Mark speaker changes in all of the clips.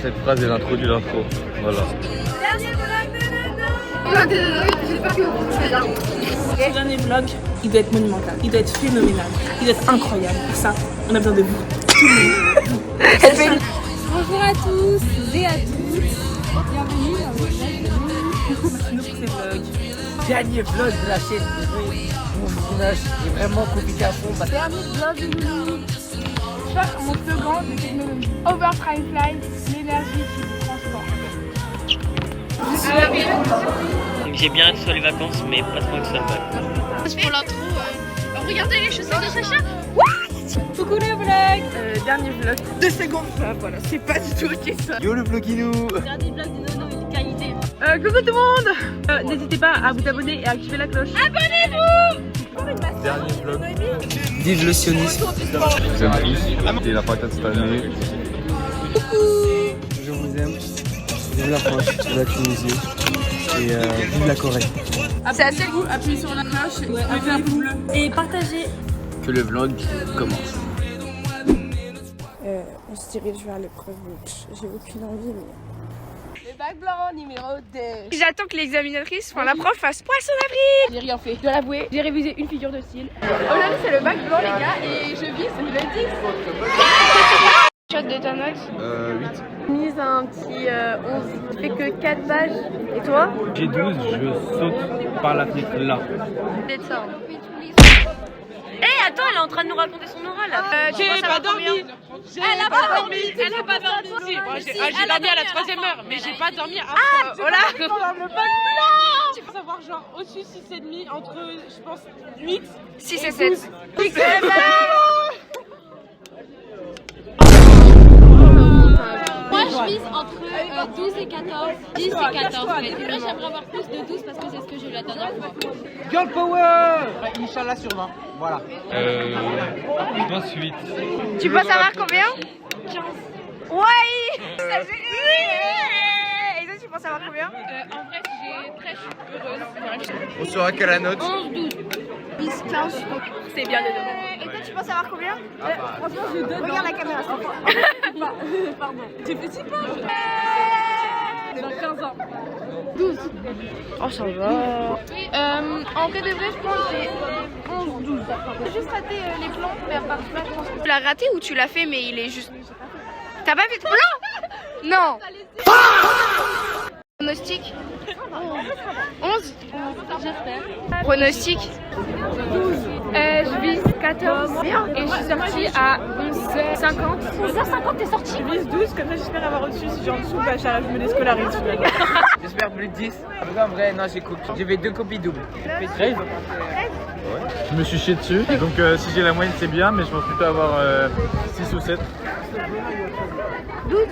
Speaker 1: cette phrase est l'intro de l'intro. Voilà.
Speaker 2: Ce dernier vlog, il doit être monumental, il doit être phénoménal, il doit être incroyable. Pour ça, on a besoin de vous. Tout le monde.
Speaker 3: Bonjour à tous et à toutes. Bienvenue dans le
Speaker 2: Merci pour ces vlogs.
Speaker 4: Dernier vlog de la chaîne. Mon image est vraiment compliqué à fond.
Speaker 3: dernier vlog de Loulou. Ça, mon slogan de technologie. Overprime Fly, l'énergie qui vous transporte.
Speaker 5: J'ai bien hâte sur les vacances, mais pas trop que ça va.
Speaker 6: Pour l'intro, regardez les chaussettes de Sacha.
Speaker 3: Coucou les vlogs.
Speaker 2: Dernier vlog, 2 secondes. Ah, voilà, c'est pas du tout ok ça.
Speaker 1: Yo le vloginou.
Speaker 6: Dernier vlog de Nono et de qualité.
Speaker 2: Coucou tout le monde. N'hésitez pas à vous abonner et à activer la cloche.
Speaker 1: Dernier vlog.
Speaker 4: Vive le sionisme.
Speaker 1: Je vous aime tous. Et la patate cette année.
Speaker 4: Je vous aime. Vive la France, vive la Tunisie et vive la Corée.
Speaker 2: C'est assez vous, appuyez sur la cloche, mettez un pouce bleu.
Speaker 6: Et partagez.
Speaker 4: Que le vlog commence.
Speaker 3: On se dirige vers l'épreuve. J'ai aucune envie, mais.
Speaker 2: Le bac blanc numéro 2.
Speaker 3: J'attends que l'examinatrice, enfin la prof, fasse poisson d'avril.
Speaker 2: J'ai rien fait, je dois l'avouer, j'ai révisé une figure de style.
Speaker 3: Aujourd'hui, c'est le bac blanc, les gars, et je vis le 10. Shot de ta note
Speaker 1: 8.
Speaker 3: Mise à un petit 11. Tu fais que 4 pages. Et toi?
Speaker 1: J'ai 12, je saute par la fenêtre là.
Speaker 3: Peut-être ça.
Speaker 6: Eh, attends, elle est en train de nous raconter son oral là.
Speaker 2: J'ai pas dormi.
Speaker 6: Elle a pas dormi. Elle a pas dormi.
Speaker 2: Si, moi,
Speaker 6: Si,
Speaker 2: j'ai
Speaker 6: elle a
Speaker 2: dormi à la
Speaker 6: dormi
Speaker 2: 3e heure, mais j'ai pas dormi à
Speaker 3: Voilà.
Speaker 2: Il faut savoir genre au-dessus 6,5 entre je pense 8.
Speaker 3: 6 et 7.
Speaker 6: Moi je vise entre 12 et 14. 10 et 14. Mais j'aimerais avoir plus de 12 parce que c'est ce que j'ai eu la dernière fois.
Speaker 4: Girl power. Inch'Allah sur 20. Voilà.
Speaker 1: Je pense 8.
Speaker 3: Tu peux savoir combien? 15. Ouais. Ça géré. Et toi, tu penses savoir combien?
Speaker 6: En vrai, si j'ai 13, je suis heureuse.
Speaker 1: On saura quelle la note.
Speaker 6: 11, 12.
Speaker 3: 10, 15.
Speaker 2: C'est bien de donner.
Speaker 3: Et toi, tu penses savoir combien? Franchement, je donne. Regarde la caméra, s'il te plaît.
Speaker 2: Pardon. J'ai fait 6 pages. Dans 15 ans.
Speaker 3: 12. Oh, ça va. En vrai de vrai, je pense que j'ai 11, 12. J'ai juste raté les plans, mais à part ça, je pense que. Tu l'as raté ou tu l'as fait, mais il est juste. T'as pas fait de plan? Non. Pronostic 11.
Speaker 6: J'espère.
Speaker 3: Pronostic 12. Je vise 14 et je suis sortie à 11h50. 11h50, t'es sortie?
Speaker 2: Je vise 12, comme ça j'espère avoir au-dessus. Si j'ai en dessous, bah, je me déscolarise finalement.
Speaker 4: J'espère plus de 10. En vrai, non, j'ai coupé. J'ai fait 2 copies doubles. 13.
Speaker 1: Je me suis chié dessus. Donc si j'ai la moyenne c'est bien, mais je pense plutôt avoir 6 ou 7.
Speaker 3: 12.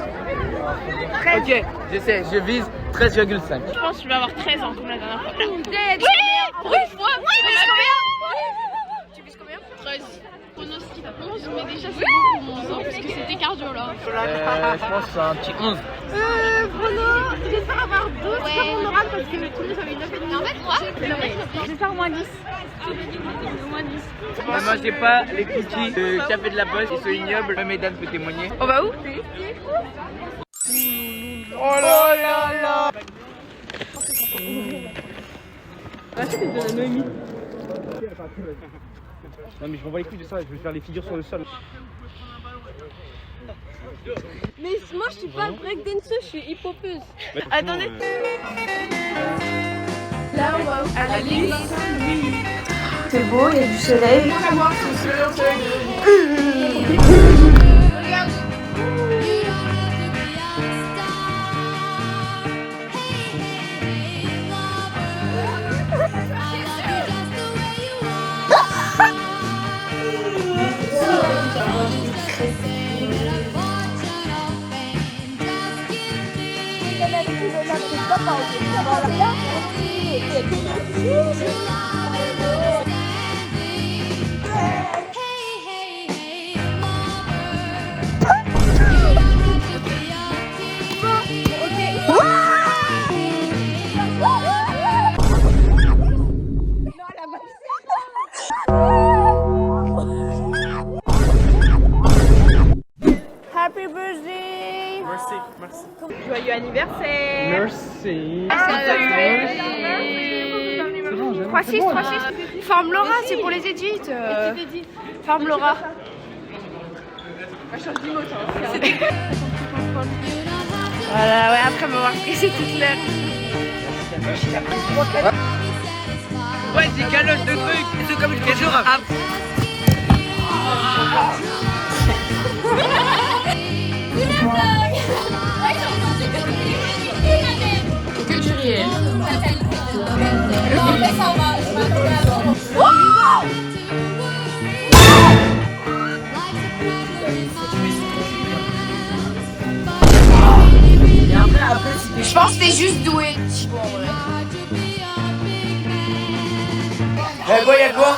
Speaker 3: 13.
Speaker 4: Ok, je sais, je vise 13,5.
Speaker 2: Je pense que je vais avoir 13 ans comme la dernière fois.
Speaker 6: Oui, fois.
Speaker 3: Tu vises combien? Tu vises combien?
Speaker 6: 13. Pronostic 11, mais déjà c'est beaucoup pour mon sang parce que c'était cardio là.
Speaker 4: Je pense que c'est un petit 11.
Speaker 3: Bruno, j'espère avoir 12 sur mon oral parce que tout le monde avait une 9,5.
Speaker 6: En fait, moi,
Speaker 3: Je vais faire moins 10.
Speaker 6: moins 10.
Speaker 4: Ne mangez pas les cookies de café de la poste, ils sont ignobles. Même Edan peut témoigner.
Speaker 3: On va où?
Speaker 4: Oh là là là. Non mais je m'envoie les couilles de ça, je vais faire les figures sur le sol.
Speaker 6: Mais moi je suis pas breakdancer, je suis hip-hopeuse.
Speaker 3: Attendez. Là, on va à la ligne. C'est beau, il y a du soleil. Happy birthday!
Speaker 4: Merci, merci.
Speaker 3: Joyeux anniversaire.
Speaker 4: Merci.
Speaker 3: 3-6, 3-6. Forme Laura, c'est pour les édits. Forme Laura. Voilà, ouais, après m'avoir stressé toute l'heure.
Speaker 5: Ouais, des galoches de trucs. C'est comme les jours après.
Speaker 2: Que du réel.
Speaker 3: Je pense que t'es juste doué.
Speaker 4: Eh quoi, y'a quoi?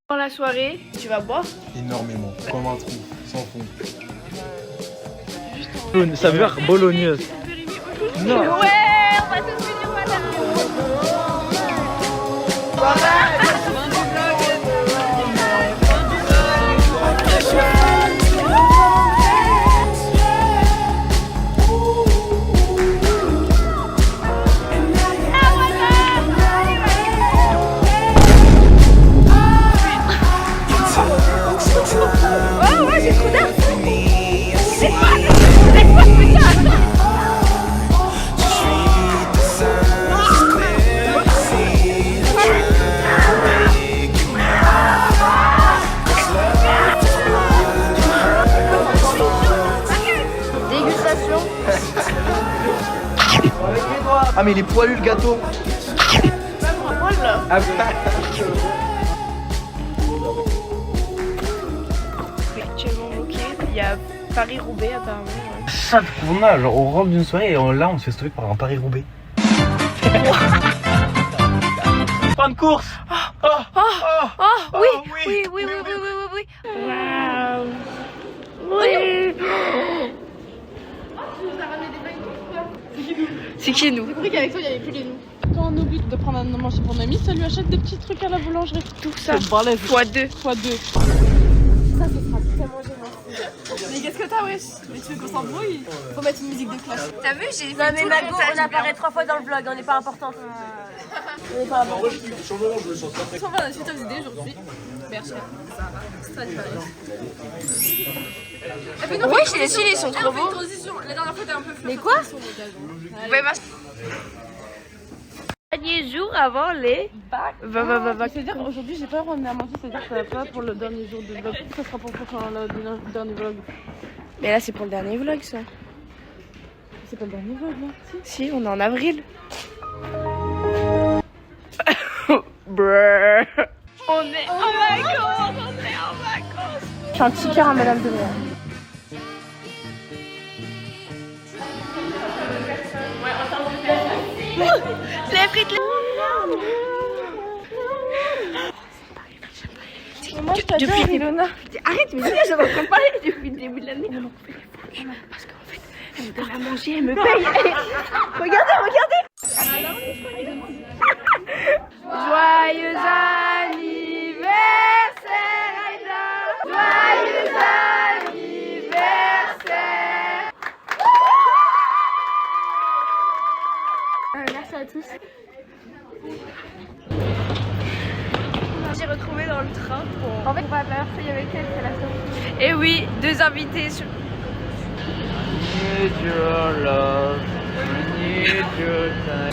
Speaker 3: Dans la soirée, tu vas boire.
Speaker 7: Énormément, comme un trou, sans fond.
Speaker 1: Saveur bologneuse. Non.
Speaker 3: Ouais, on va tous finir madame. Oh ouais, j'ai trop d'air. Dégustation.
Speaker 4: Ah mais il est poilu le gâteau. Ah,
Speaker 3: Actuellement bloqué. Il y a Paris-Roubaix apparemment.
Speaker 7: Chaque tournage, on rentre d'une soirée et là on se fait stopper par un Paris-Roubaix. Fin de course.
Speaker 3: Oh oui. Waouh. Oui. C'est qui nous?
Speaker 6: C'est vrai qu'avec toi, il n'y avait plus les nous. Quand on oublie de prendre un manger pour Noémie, ça lui achète des petits trucs à la boulangerie.
Speaker 3: Tout ça. X2.
Speaker 6: x2. Ça, ce sera tellement gênant. Mais qu'est-ce que t'as, wesh? Mais tu veux qu'on s'embrouille? Faut mettre une musique de clash.
Speaker 3: T'as vu, j'ai
Speaker 8: Non mais Mago, on apparaît 3 fois dans le vlog, on n'est pas importante. On n'est pas importante.
Speaker 7: Sur le moment, je me sens très
Speaker 6: On va à la suite d'idées aujourd'hui. Merci.
Speaker 3: Oui, les cils, ils sont trop beaux.
Speaker 6: La dernière fois, t'es un peu flou.
Speaker 3: Mais quoi? Ouais, dernier jour avant les
Speaker 6: C'est-à-dire aujourd'hui j'ai pas ramené à manger, c'est-à-dire que ça va pas pour le dernier jour de vlog. Ça sera pour le dernier vlog.
Speaker 3: Mais là c'est pour le dernier vlog ça.
Speaker 6: C'est pas le dernier vlog là?
Speaker 3: Si, on est en avril. Brrr. On est en vacances. Je suis un petit cœur à Madame de Méa. Les frites, depuis Ilona. Arrête, mais j'avais en train de parler depuis le début de l'année. On fait les vlogs parce qu'en fait, elle me donne à manger, elle me paye. Regardez. Joyeux anniversaire, Aïda. Joyeux anniversaire. Merci à tous. J'ai retrouvé dans le train pour... En fait, on va à Marseille avec elle, c'est la sortie. Et oui, 2 invités sur...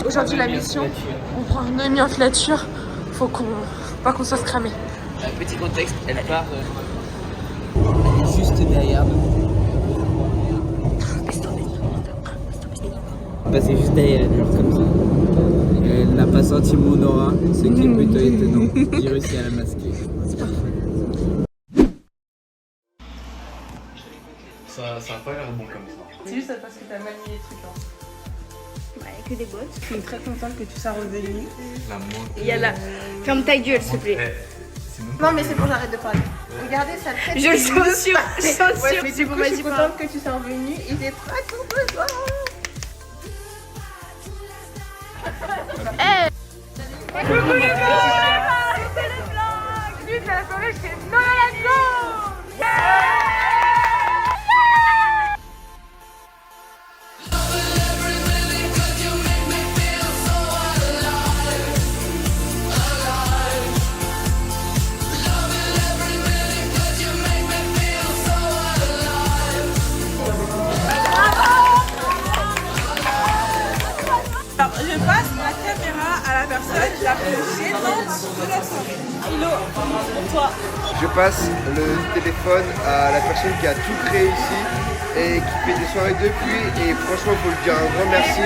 Speaker 2: Aujourd'hui, la mission, on prend Noémie en filature. Faut pas qu'on se fasse cramer.
Speaker 5: Petit contexte, elle part.
Speaker 4: juste derrière nous. Passer juste derrière elle, comme ça. Elle n'a pas senti mon aura, ce qui est plutôt étonnant. J'ai réussi à la masquer. C'est parfait.
Speaker 7: Ça a pas l'air bon comme ça.
Speaker 2: C'est juste parce que t'as manié les trucs. Hein.
Speaker 3: Ouais, que des bottes.
Speaker 2: Je suis très contente que tu sois revenue.
Speaker 7: La moindre.
Speaker 3: Il y a la... Ferme ta gueule, s'il te plaît.
Speaker 2: Non, mais c'est bon, j'arrête de parler. Regardez sa tête.
Speaker 3: Je le censure. Je censure.
Speaker 2: Ouais, mais du coup, je suis contente que tu sois revenue. Il est très content de toi.
Speaker 3: Coucou les gars! C'est le vlog! Lui, c'est la soirée, je fais Noël à go!
Speaker 9: je passe le téléphone à la personne qui a tout créé ici et qui fait des soirées depuis. Et franchement, faut lui dire un grand merci.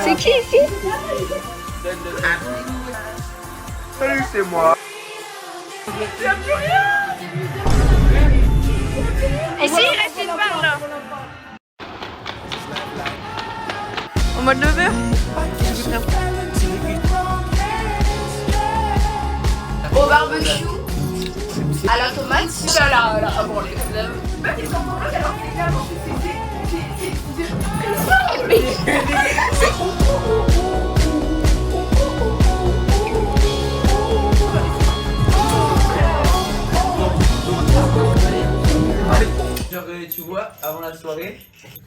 Speaker 3: C'est qui ici?
Speaker 9: Salut, c'est moi.
Speaker 3: Et si, il reste une barre là. En mode lover? Au barbecue, à la tomate,
Speaker 4: Genre, tu vois, avant la soirée,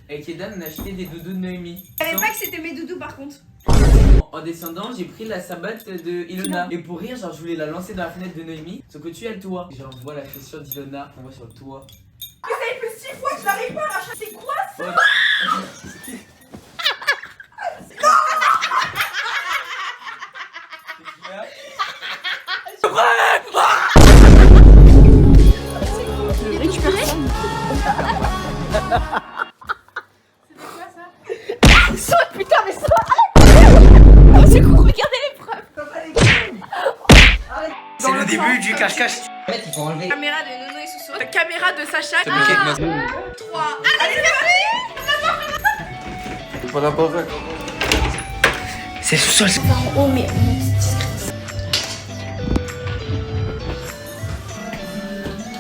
Speaker 4: avec Edan, on a acheté des doudous de Noémie.
Speaker 3: Je savais pas que c'était mes doudous par contre.
Speaker 4: En descendant, j'ai pris la sabate de Ilona. Et pour rire, genre, je voulais la lancer dans la fenêtre de Noémie, sauf que tu as le toit. Genre, on voit la pression d'Ilona, on voit sur le toit.
Speaker 2: Mais ça fait plus 6 fois que je n'arrive pas à lâcher. C'est quoi ça?
Speaker 3: Putain, mais ça. Oh, c'est cool, regardez les preuves.
Speaker 4: C'est le début du cache-cache.
Speaker 3: Caméra de Nono et Soso. La caméra de Sacha. 3. Allez, c'est parti.
Speaker 4: C'est le sous-sol.
Speaker 3: Oh, mais.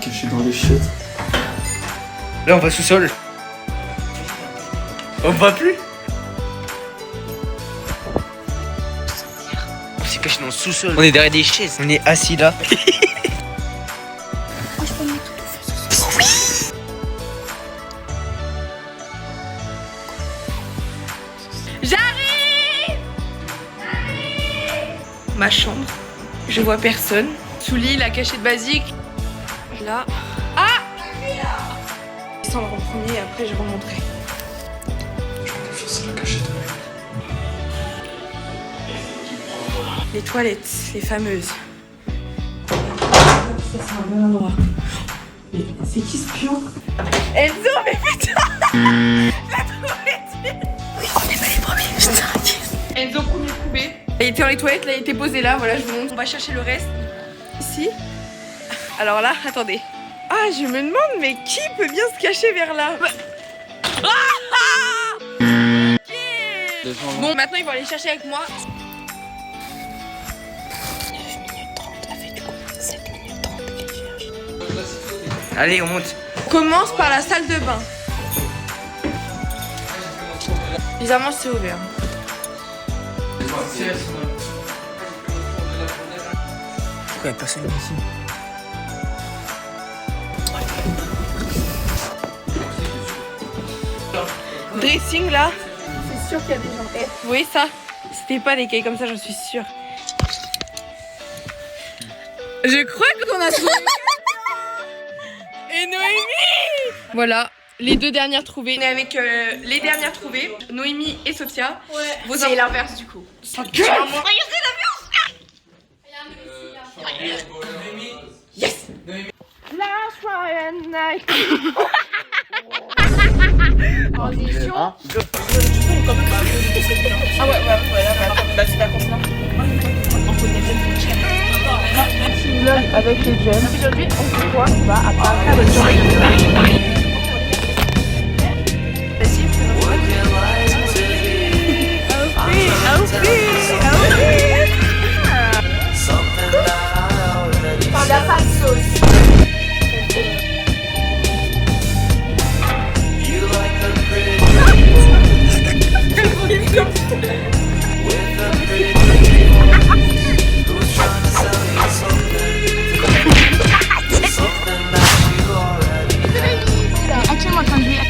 Speaker 4: Caché dans les chiottes. Là, on va sous-sol. On va plus. On s'est caché dans le sous-sol. On est derrière des chaises. On est assis là.
Speaker 3: J'arrive. Ma chambre. Je vois personne. Sous lit, la cachette basique. Là. Ah! Descendre en premier, après je remonterai. Les toilettes, les fameuses. Ça, c'est un bon endroit. Mais c'est qui ce pion? Enzo, mais putain! La toilette! Oui, on est pas les premiers, putain. Enzo, premier trouvé. Il était dans les toilettes, là, il était posé là, voilà, je vous montre. On va chercher le reste. Ici. Alors là, attendez. Ah, je me demande, mais qui peut bien se cacher vers là? Bon, maintenant, ils vont aller chercher avec moi. 9 minutes 30, ça fait du coup 7 minutes 30 qu'ils cherchent.
Speaker 4: Allez, on monte.
Speaker 3: On commence par la salle de bain. Bizarrement, c'est ouvert.
Speaker 4: Pourquoi il y a personne ici?
Speaker 3: Dressing là. C'est sûr qu'il y a des gens. Oui, ça. C'était pas des cailles comme ça, j'en suis sûre. Je crois qu'on a trouvé. Et Noémie. Voilà, les deux dernières trouvées. On est avec les dernières trouvées, Noémie et Sophia. Ouais. C'est l'inverse du coup. Regardez l'ambiance. Yes. Last Friday night. Transition. Ah ouais, là, c'est pas confiant. Avec les gemmes. Aujourd'hui, on fait quoi? On va à Paris. Bonne journée. Vas-y,
Speaker 8: Il n'y a pas de sauce.
Speaker 3: Actuellement en train de jouer.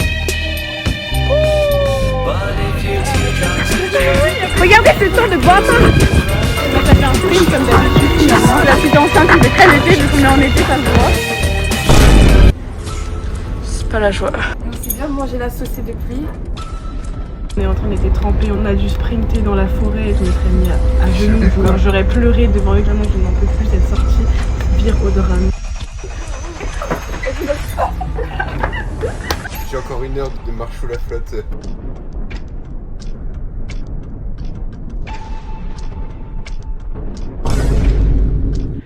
Speaker 8: Regardez ce tour de boîte. On va faire un stream comme d'habitude. La petite enceinte il est très léger, vu qu'on est en été, ça se voit. C'est pas la joie. On s'est bien mangé la saucée de pluie. On est en train d'être trempés, on a dû sprinter dans la forêt et je me serais mis à genoux. Genre j'aurais pleuré devant eux, vraiment je n'en peux plus cette sortie. Vire au drame.
Speaker 9: J'ai encore 1 heure de marche sous la flotte.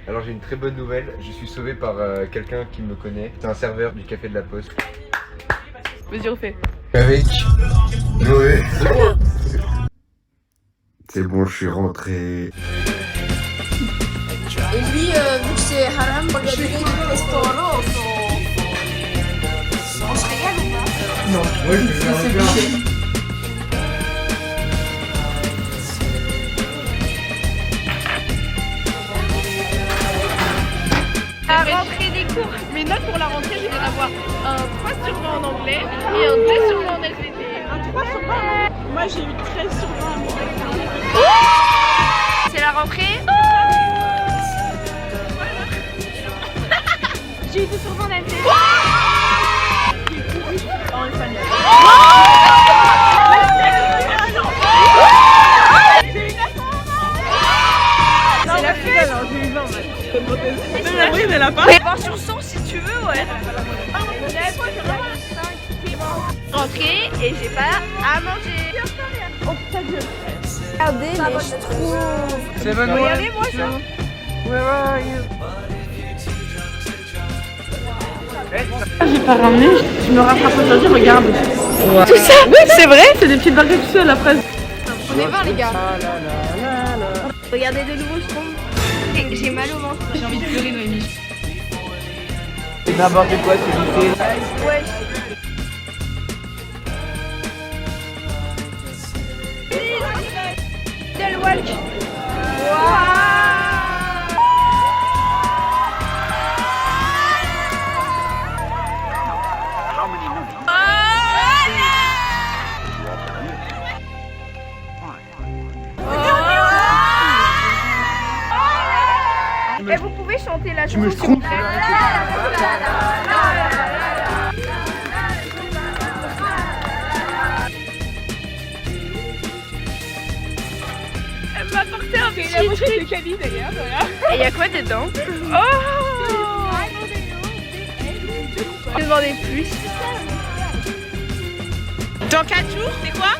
Speaker 9: Alors j'ai une très bonne nouvelle, je suis sauvé par quelqu'un qui me connaît. C'est un serveur du café de la Poste.
Speaker 8: Vas-y refais.
Speaker 9: Avec Noé. C'est bon, je suis rentré.
Speaker 8: Et lui, vu que c'est haram, on lui a donné du restaurant. On se régale ou pas?
Speaker 9: Non, moi je vais
Speaker 3: La rentrée des cours. Mes notes pour la rentrée, je vais avoir un 3 sur 20 en anglais et un 2 sur 20 en SVT.
Speaker 2: Un 3 sur 20. Moi j'ai eu 13 sur 20.
Speaker 3: C'est la rentrée. J'ai eu 2 sur 20 en SVT.
Speaker 2: En espagnol.
Speaker 8: C'est la finale, alors j'ai eu 20.
Speaker 2: Même la moyenne elle a pas.
Speaker 8: 20 sur 100 si tu veux, ouais.
Speaker 3: Rentrée et j'ai pas à manger.
Speaker 8: Regardez les schtroumpfs.
Speaker 1: C'est bon.
Speaker 8: Regardez moi ça.
Speaker 2: J'ai pas ramené, je me rattrape aujourd'hui, regarde.
Speaker 8: Tout ça? Oui, c'est vrai.
Speaker 2: C'est des petites barquettes tout seul à la fraise.
Speaker 3: On est 20 les gars. Regardez de nouveau, je tombe. J'ai mal au ventre.
Speaker 2: J'ai envie de pleurer Noémie.
Speaker 4: C'est n'importe quoi, tu lycée.
Speaker 3: Ouais. Del walk. Et vous pouvez chanter la chanson s'il vous plaît.
Speaker 8: Elle m'a porté un petit truc de Camille d'ailleurs.
Speaker 3: Et il y a quoi dedans? Je demandais plus.
Speaker 2: Dans 4 jours, c'est quoi?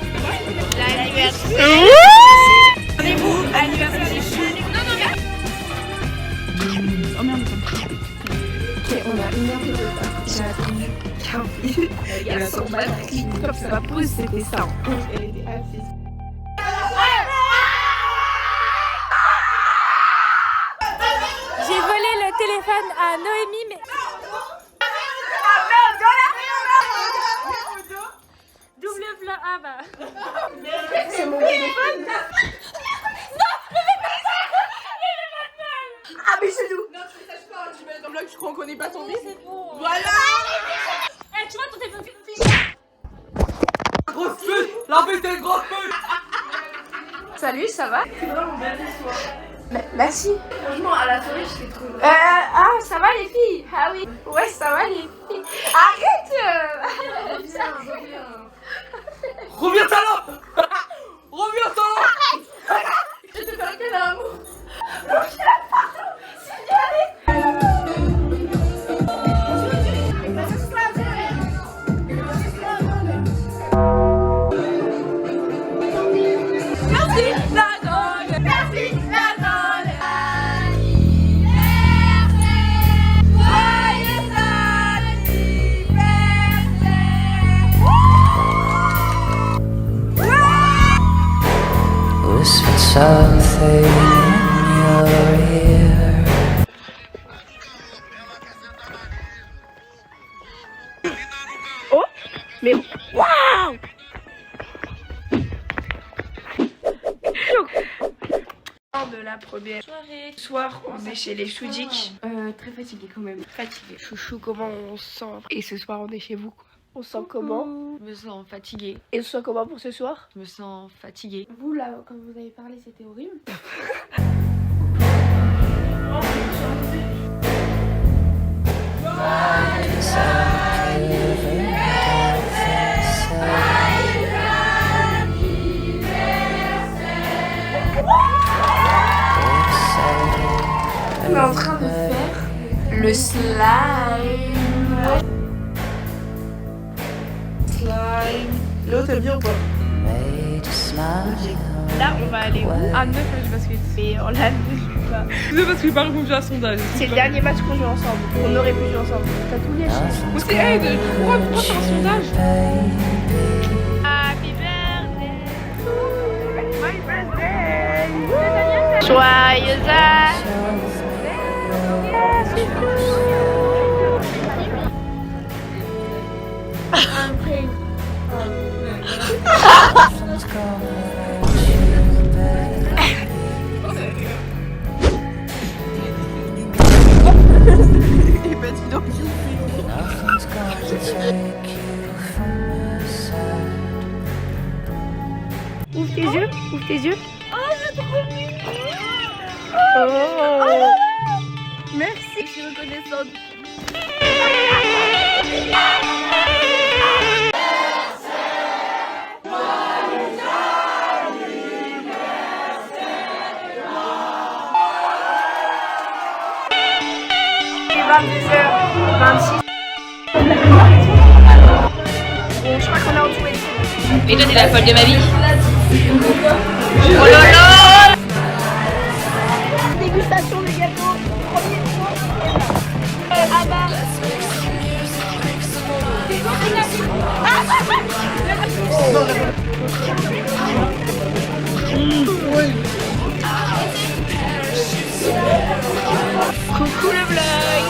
Speaker 3: L'anniversaire.
Speaker 2: Rendez-vous, anniversaire des choux. Oh merde,
Speaker 8: Ok, on a 1 heure de retard. J'ai attendu 15 minutes. Elle a son batterie. Comme ça va pause, c'était ça. Elle était assise.
Speaker 6: J'ai volé le téléphone à Noémie, mais... Double plat, ah bah...
Speaker 8: C'est mon téléphone. Ah mais c'est nous.
Speaker 2: Non, tu fais ça, je parle, tu mets dans le blog, tu crois qu'on connaît pas ton vie?
Speaker 6: C'est bon.
Speaker 2: Voilà.
Speaker 6: Eh, tu vois ton téléphone fiche.
Speaker 4: Grosse pute. La pute est grosse pute.
Speaker 8: Salut, ça va?
Speaker 2: C'est vraiment bien toi.
Speaker 8: Merci.
Speaker 3: Franchement, à la soirée, je t'ai trouvé.
Speaker 8: Ah, ça va les filles? Ah oui. Ouais, ça va les filles. Arrête.
Speaker 4: Reviens talent. Reviens talent.
Speaker 8: Je te fais un câlin, amour.
Speaker 10: was
Speaker 8: Oh, mais waouh! De la première soirée. Ce soir, on est chez les Soudiques.
Speaker 3: Très fatiguée quand même.
Speaker 8: Fatigué.
Speaker 3: Chouchou, comment on se sent? Et ce soir, on est chez vous quoi.
Speaker 8: On se sent comment?
Speaker 3: Je me sens fatiguée.
Speaker 8: Et on se sent comment pour ce soir?
Speaker 3: Je me sens fatiguée.
Speaker 6: Vous là, quand vous avez parlé, c'était horrible.
Speaker 8: On est en train de faire le slime. L'eau, t'aimes bien ou pas? Là, on va aller où? À Neuf, je basket. Mais on l'a pas.
Speaker 2: C'est parce qu'il parle qu'on joue à sondage.
Speaker 8: C'est le dernier match qu'on joue ensemble. On aurait pu jouer ensemble. T'as tout gâché.
Speaker 2: On s'est aidé. Pourquoi c'est un sondage?
Speaker 8: Happy birthday. My birthday. Joyeux Ouvre tes yeux, ouvre tes yeux. Oh, c'est trop mignon. Oh. Merci. Je suis reconnaissante. Il est 22h26. Bon, je crois qu'on a retrouvé.
Speaker 6: Et toi, t'es la folle de ma vie.
Speaker 8: Oh là là! Dégustation du gâteau. Premier tour. Ah bah. Coucou le vlog.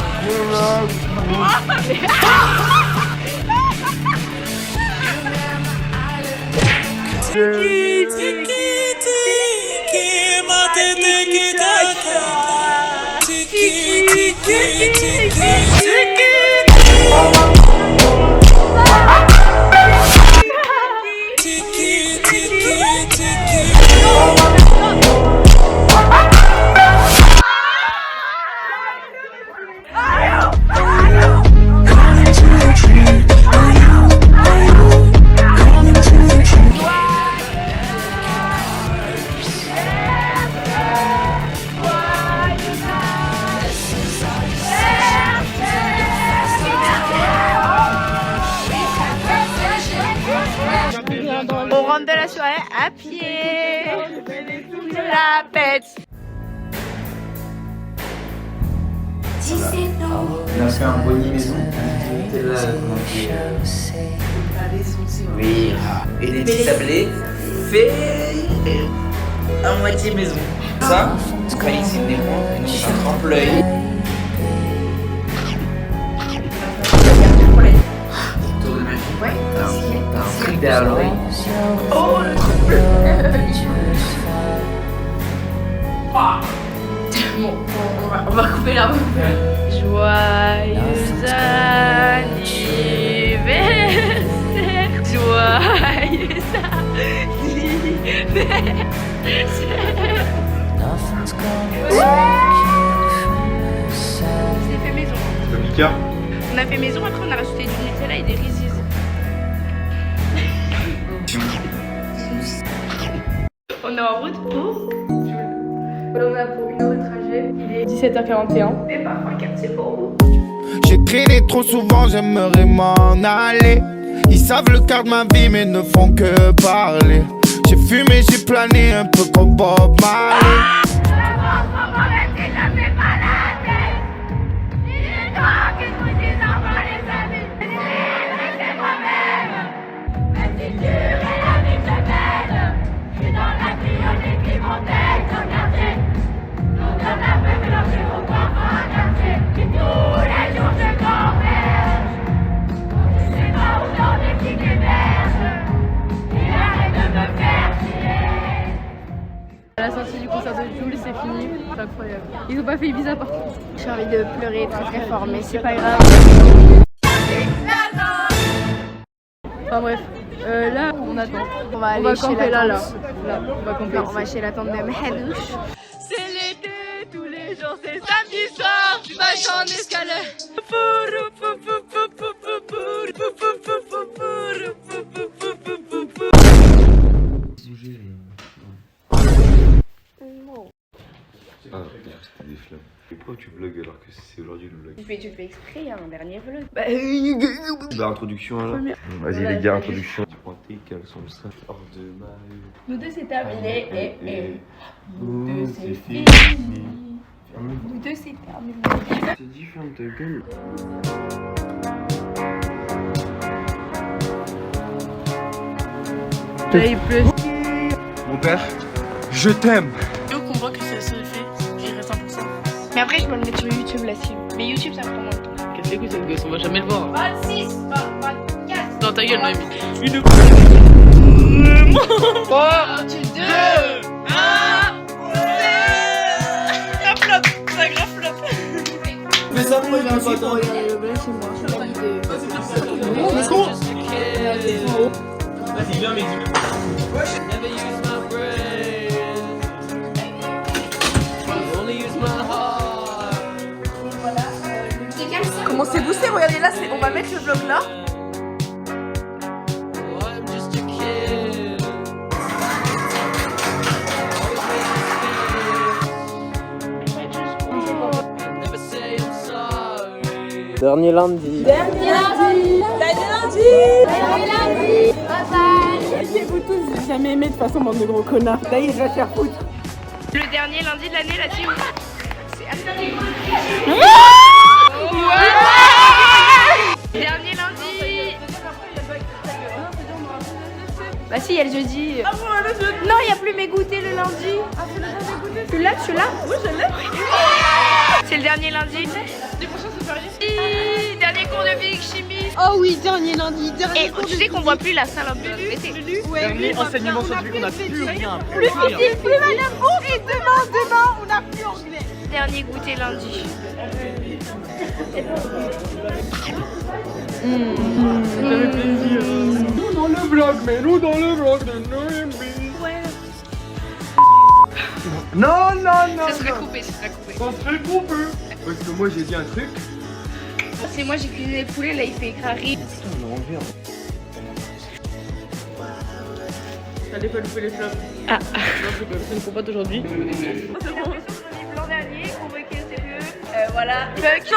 Speaker 8: On rentre de la soirée à pied. La pète.
Speaker 4: On a fait un boni maison. Oui. Et des petits sablés fait à moitié maison. Ça, c'est pas ici des points. Un trempe-l'œil. Tour de magie. Ouais. Un truc derrière l'oreille.
Speaker 8: Oh, le trempe-l'œil.
Speaker 6: Bon, on va couper là.
Speaker 8: Joyeux anniversaire. Joyeux anniversaire. Fait maison.
Speaker 1: Mika.
Speaker 8: On a fait maison, après on a rajouté du Nutella et des Reese's. On est en route pour... On a pour 1 heure de trajet. Il est 17h41. Et parfois 4 c'est pour vous.
Speaker 10: J'ai traîné trop souvent, j'aimerais m'en aller. Ils savent le quart de ma vie mais ne font que parler. J'ai fumé, j'ai plané un peu comme Bob Marley.
Speaker 8: sortie du concert de Jules, c'est fini. C'est incroyable. Ils ont pas fait Ibiza par contre. J'ai envie de pleurer très très fort, mais c'est pas grave. Enfin bref, là on attend.
Speaker 3: On va aller chez
Speaker 8: camper
Speaker 3: la
Speaker 8: là.
Speaker 3: tente.
Speaker 8: On va camper.
Speaker 3: Non, on va chez la tente de Mahadouche.
Speaker 8: C'est l'été, tous les jours c'est samedi soir. Tu vas en escalade.
Speaker 9: Ah, c'était des flammes. Et pourquoi tu vlogs alors que c'est aujourd'hui le vlog?
Speaker 3: Tu fais exprès, il y a un dernier vlog.
Speaker 9: Bah, introduction alors. Vas-y les gars, introduction. Tu prends tes caleçons ça. Hors de ma rue.
Speaker 3: Nous deux c'est terminé.
Speaker 9: Nous deux c'est fini.
Speaker 3: Nous deux c'est terminé.
Speaker 9: C'est différent de ta gueule.
Speaker 8: Là il pleut.
Speaker 9: Mon père, je t'aime.
Speaker 2: Et qu'on voit que ça se fait, j'irai 100%.
Speaker 3: Mais après je peux le mettre sur YouTube là dessus. Mais YouTube ça prend moins de temps.
Speaker 2: Qu'est-ce que c'est cette gosse, on va jamais le voir.
Speaker 3: 26, 24.
Speaker 2: Dans ta gueule, Noémie. Une.
Speaker 3: 3, 2, 1.
Speaker 2: Ça flop, ça grave flop.
Speaker 9: Mais ça moi j'ai un bâton.
Speaker 4: Vas-y, viens, mais
Speaker 2: Comment c'est boosté, regardez là, on va mettre le vlog là.
Speaker 4: Dernier lundi.
Speaker 2: Vous tous, j'ai jamais aimé de toute façon, bande de gros connards. Là, il va faire foutre.
Speaker 3: Le dernier lundi de l'année là-dessus. C'est dernier lundi. Bah si, il y a le jeudi. Non, il n'y a plus mes goûters le lundi. Tu l'as, tu l'as?
Speaker 2: Oui, je l'ai.
Speaker 3: C'est le dernier lundi.
Speaker 2: Du prochain, c'est férié.
Speaker 3: Dernier cours de physique chimie.
Speaker 6: Oh oui, dernier lundi, dernier
Speaker 3: Et tu sais qu'on voit plus la salle un peu l'été.
Speaker 5: Dernier enseignement scientifique, on n'a plus rien.
Speaker 6: Plus madame. Oh, et demain, on n'a plus anglais.
Speaker 3: Dernier goûter lundi.
Speaker 1: Ça fait plaisir. Nous dans le vlog, mais nous dans le vlog de Noémie. Non, non, non.
Speaker 3: Ça serait coupé, ça serait coupé.
Speaker 1: Ça serait coupé. Parce que moi j'ai dit un truc.
Speaker 3: C'est moi j'ai cuisiné le poulet, là il fait écraser.
Speaker 1: On a envie.
Speaker 2: T'allais pas louper les flops.
Speaker 3: Ah.
Speaker 2: Non, c'est une compote aujourd'hui.
Speaker 3: L'an dernier, convoqué au sérieux. Voilà.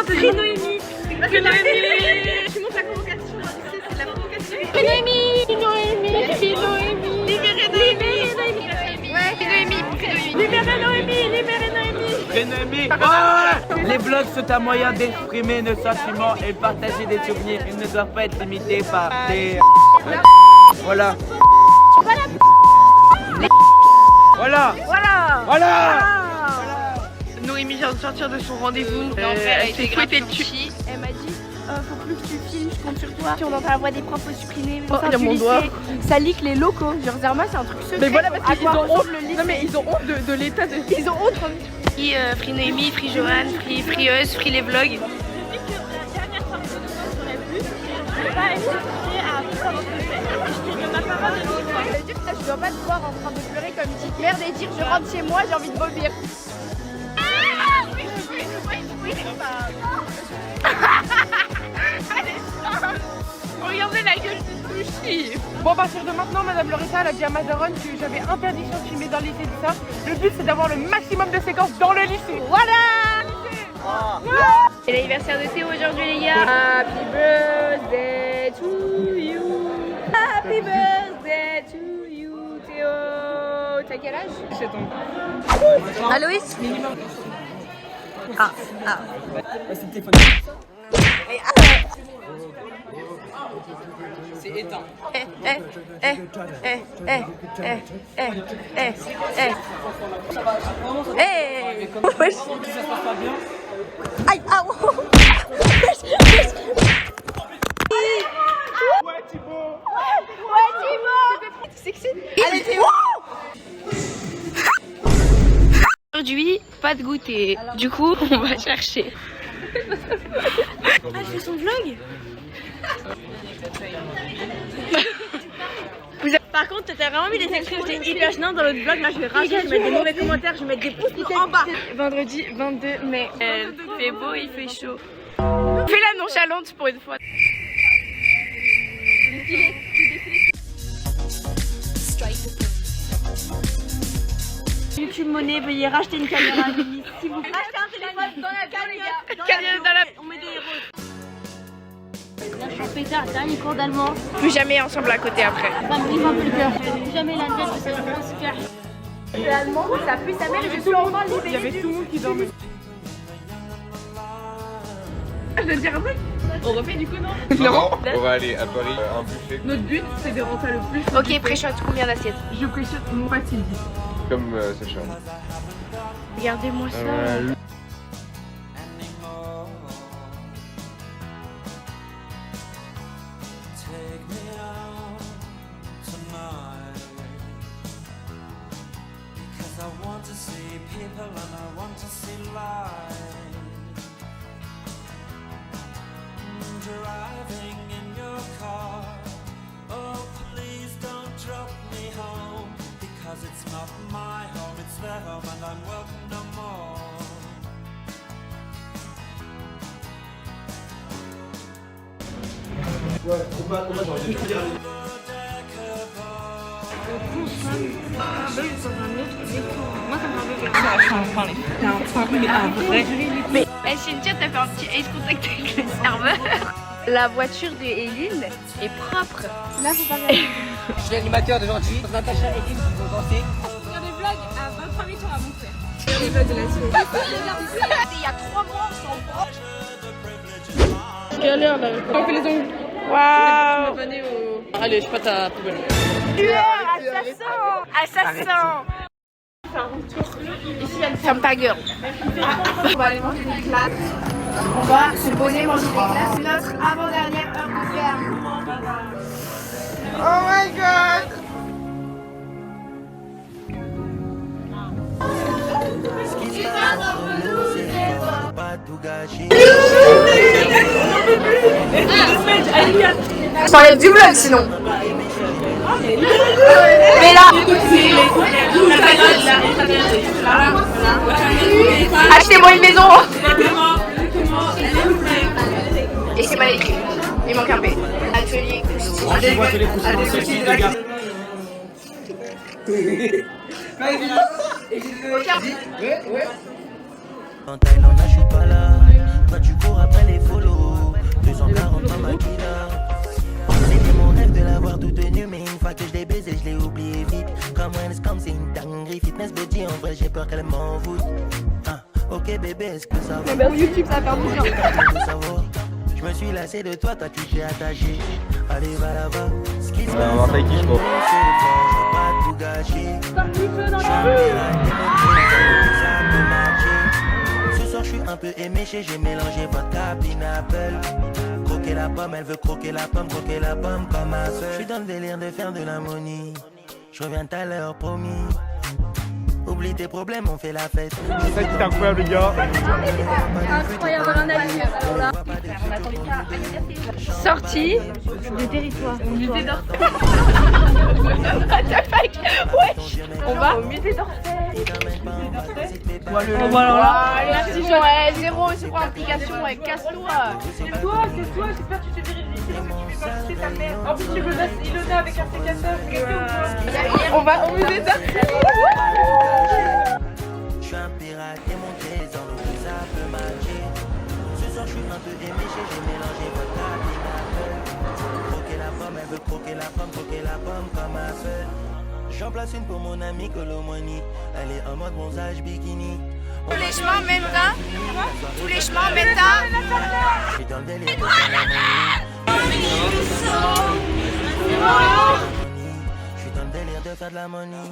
Speaker 3: Free Noémie. Free Noémie. Tu montes la convocation, c'est la convocation. Free Noémie. Free Noémie. Free Noémie. Libérez Noémie. Ouais, Free Noémie. Libérez Noémie. Libérez Noémie.
Speaker 4: Free Noémie. Ouais. Les vlogs sont un moyen d'exprimer nos sentiments et partager des souvenirs. Ils ne doivent pas être limités par des... Voilà. Voilà.
Speaker 2: Noémie vient de sortir de son rendez-vous.
Speaker 3: Elle
Speaker 2: s'est fouettée le cul.
Speaker 3: Elle m'a dit faut plus que tu filmes, je compte sur toi. Puis on entend la voix des profs supprimés.
Speaker 2: Oh, il y a mon doigt.
Speaker 3: Ça leak les locaux. Genre Zerma, c'est un truc secret.
Speaker 2: Mais voilà, parce qu'ils ont honte.
Speaker 3: le lycée.
Speaker 2: Non, mais ils ont honte de l'état de.
Speaker 3: Ils ont honte. Free Noémie, Free Johan, Free Eus, Free les vlogs. Je dois pas te voir en train de pleurer comme une petite merde et dire je rentre chez moi, j'ai envie de vomir. Regardez la gueule du sushi.
Speaker 2: Bon, à partir de maintenant, Madame Loretta, elle a dit à Mazaron que j'avais interdiction de filmer dans le lycée, tout ça. Le but, c'est d'avoir le maximum de séquences dans le lycée. Voilà.
Speaker 3: C'est l'anniversaire de Théo aujourd'hui, les gars. Happy birthday to you. Happy birthday to you, Théo. T'as quel âge?
Speaker 2: 7 ans.
Speaker 3: Aloïs? Ah.
Speaker 4: C'est le téléphone. C'est éteint.
Speaker 3: Wesh. Aïe, ah, oh.
Speaker 1: Ouais, Thibaut.
Speaker 3: Ouais, Thibaut. C'est sexy. Allez, Thibaut. aujourd'hui, pas de goûter. Du coup, on va chercher. Ah, je fais son vlog.
Speaker 8: Par contre, t'as vraiment mis des extraits, j'étais hyper gênante dans l'autre vlog. Là, je vais rager, je vais mettre des mauvais commentaires, je vais mettre des pouces en bas. Vendredi 22 mai.
Speaker 3: Il fait beau, il fait chaud. Fais la nonchalante pour une fois.
Speaker 8: YouTube Monnaie, veuillez racheter une caméra. Si vous achetez un téléphone dans la cagnotte, on met des roses.
Speaker 6: Là, je suis en pétard, t'as un cours d'allemand.
Speaker 3: Plus jamais ensemble à côté après.
Speaker 6: Ça me brise un peu le cœur. Plus jamais la tête de cette grosse cœur.
Speaker 8: L'allemand, ça pue sa mère et je suis enfin libérée.
Speaker 2: Il y avait tout le monde qui dormait. Je vais te dire un truc. On refait du coup, non?
Speaker 9: Non, on va aller à Paris, un buffet.
Speaker 2: Notre but, c'est de rentrer le plus.
Speaker 3: Ok, pré-shot, combien d'assiettes?
Speaker 2: Je pré-shot mon pâtis 10.
Speaker 9: Comme Sacha.
Speaker 3: Regardez-moi ça.
Speaker 11: Driving in your car, oh please don't drop me home, because it's not my home, it's their home and I'm welcome no more.
Speaker 3: Mais Cynthia, t'as fait un petit ace contact avec le serveur. La voiture de Eline est propre.
Speaker 8: Là, faut pas regarder.
Speaker 4: Je suis l'animateur d'aujourd'hui. Natacha et Eline qui vont danser.
Speaker 8: Sur des vlogs à 23 minutes à monter.
Speaker 3: Il y a 3 mois, on s'en branche.
Speaker 2: Quelle heure là? On fait les ongles.
Speaker 3: Waouh.
Speaker 2: Allez, je prête à poubelle.
Speaker 3: Assassin. Ferme ta gueule.
Speaker 8: On va aller manger des glaces. On va se poser, manger des glaces. Notre avant-dernière heure de ferme.
Speaker 9: Oh my god!
Speaker 3: Je t'enlève du vlog sinon. Mais là, achetez-moi une maison. Et c'est mal écrit. Il manque un P. Atelier
Speaker 11: En Thaïlande, je suis pas là. Toi, tu cours après les follow. 240 en maquilla. C'était mon rêve de l'avoir toute nue, mais une fois que je l'ai baisé, je l'ai oublié vite. Comme comme c'est une dinguerie. Fitness body, en vrai, j'ai peur qu'elle m'en foute. Ah, ok, bébé, est-ce que ça va?
Speaker 8: Mais ben, YouTube, ça va faire du bien.
Speaker 11: Je me suis lassé de toi, toi, tu t'es attaché. Allez, va là-bas. Ce qui se
Speaker 1: On va voir ta qui, je crois.
Speaker 11: pas tout gâcher. Ce soir je suis un peu éméché, j'ai mélangé vodka, pineapple. Croquer la pomme, elle veut croquer la pomme comme ma soeur. Je suis dans le délire de faire de l'harmonie. Je reviens tout à l'heure, promis. Oublie tes problèmes, on fait la fête.
Speaker 1: C'est ça qui est incroyable, les gars.
Speaker 8: Incroyable, un avis.
Speaker 3: sortie
Speaker 8: Du territoire.
Speaker 3: musée d'Orsay. On va au musée d'Orsay.
Speaker 8: On va alors là.
Speaker 3: Merci, zéro implication, casse-toi.
Speaker 2: C'est toi, j'espère que tu te vérifies que tu fais pas ta mère. En plus, tu menaces Ilona avec un sécateur. On va au musée d'Orsay.
Speaker 11: Je suis un pirate et mon trésor, donc ça peut marcher. Ce soir je suis un peu éméché, j'ai mélangé vodka, pineapple. Croquer la pomme, elle veut croquer la pomme comme ma soeur. J'en place une pour mon ami Colomani. Elle est en mode bronzage bikini.
Speaker 3: Tous les chemins mènent à. Tous les chemins mènent à.
Speaker 11: Je suis dans le délire de faire la money. Je suis dans le délire de faire de la money.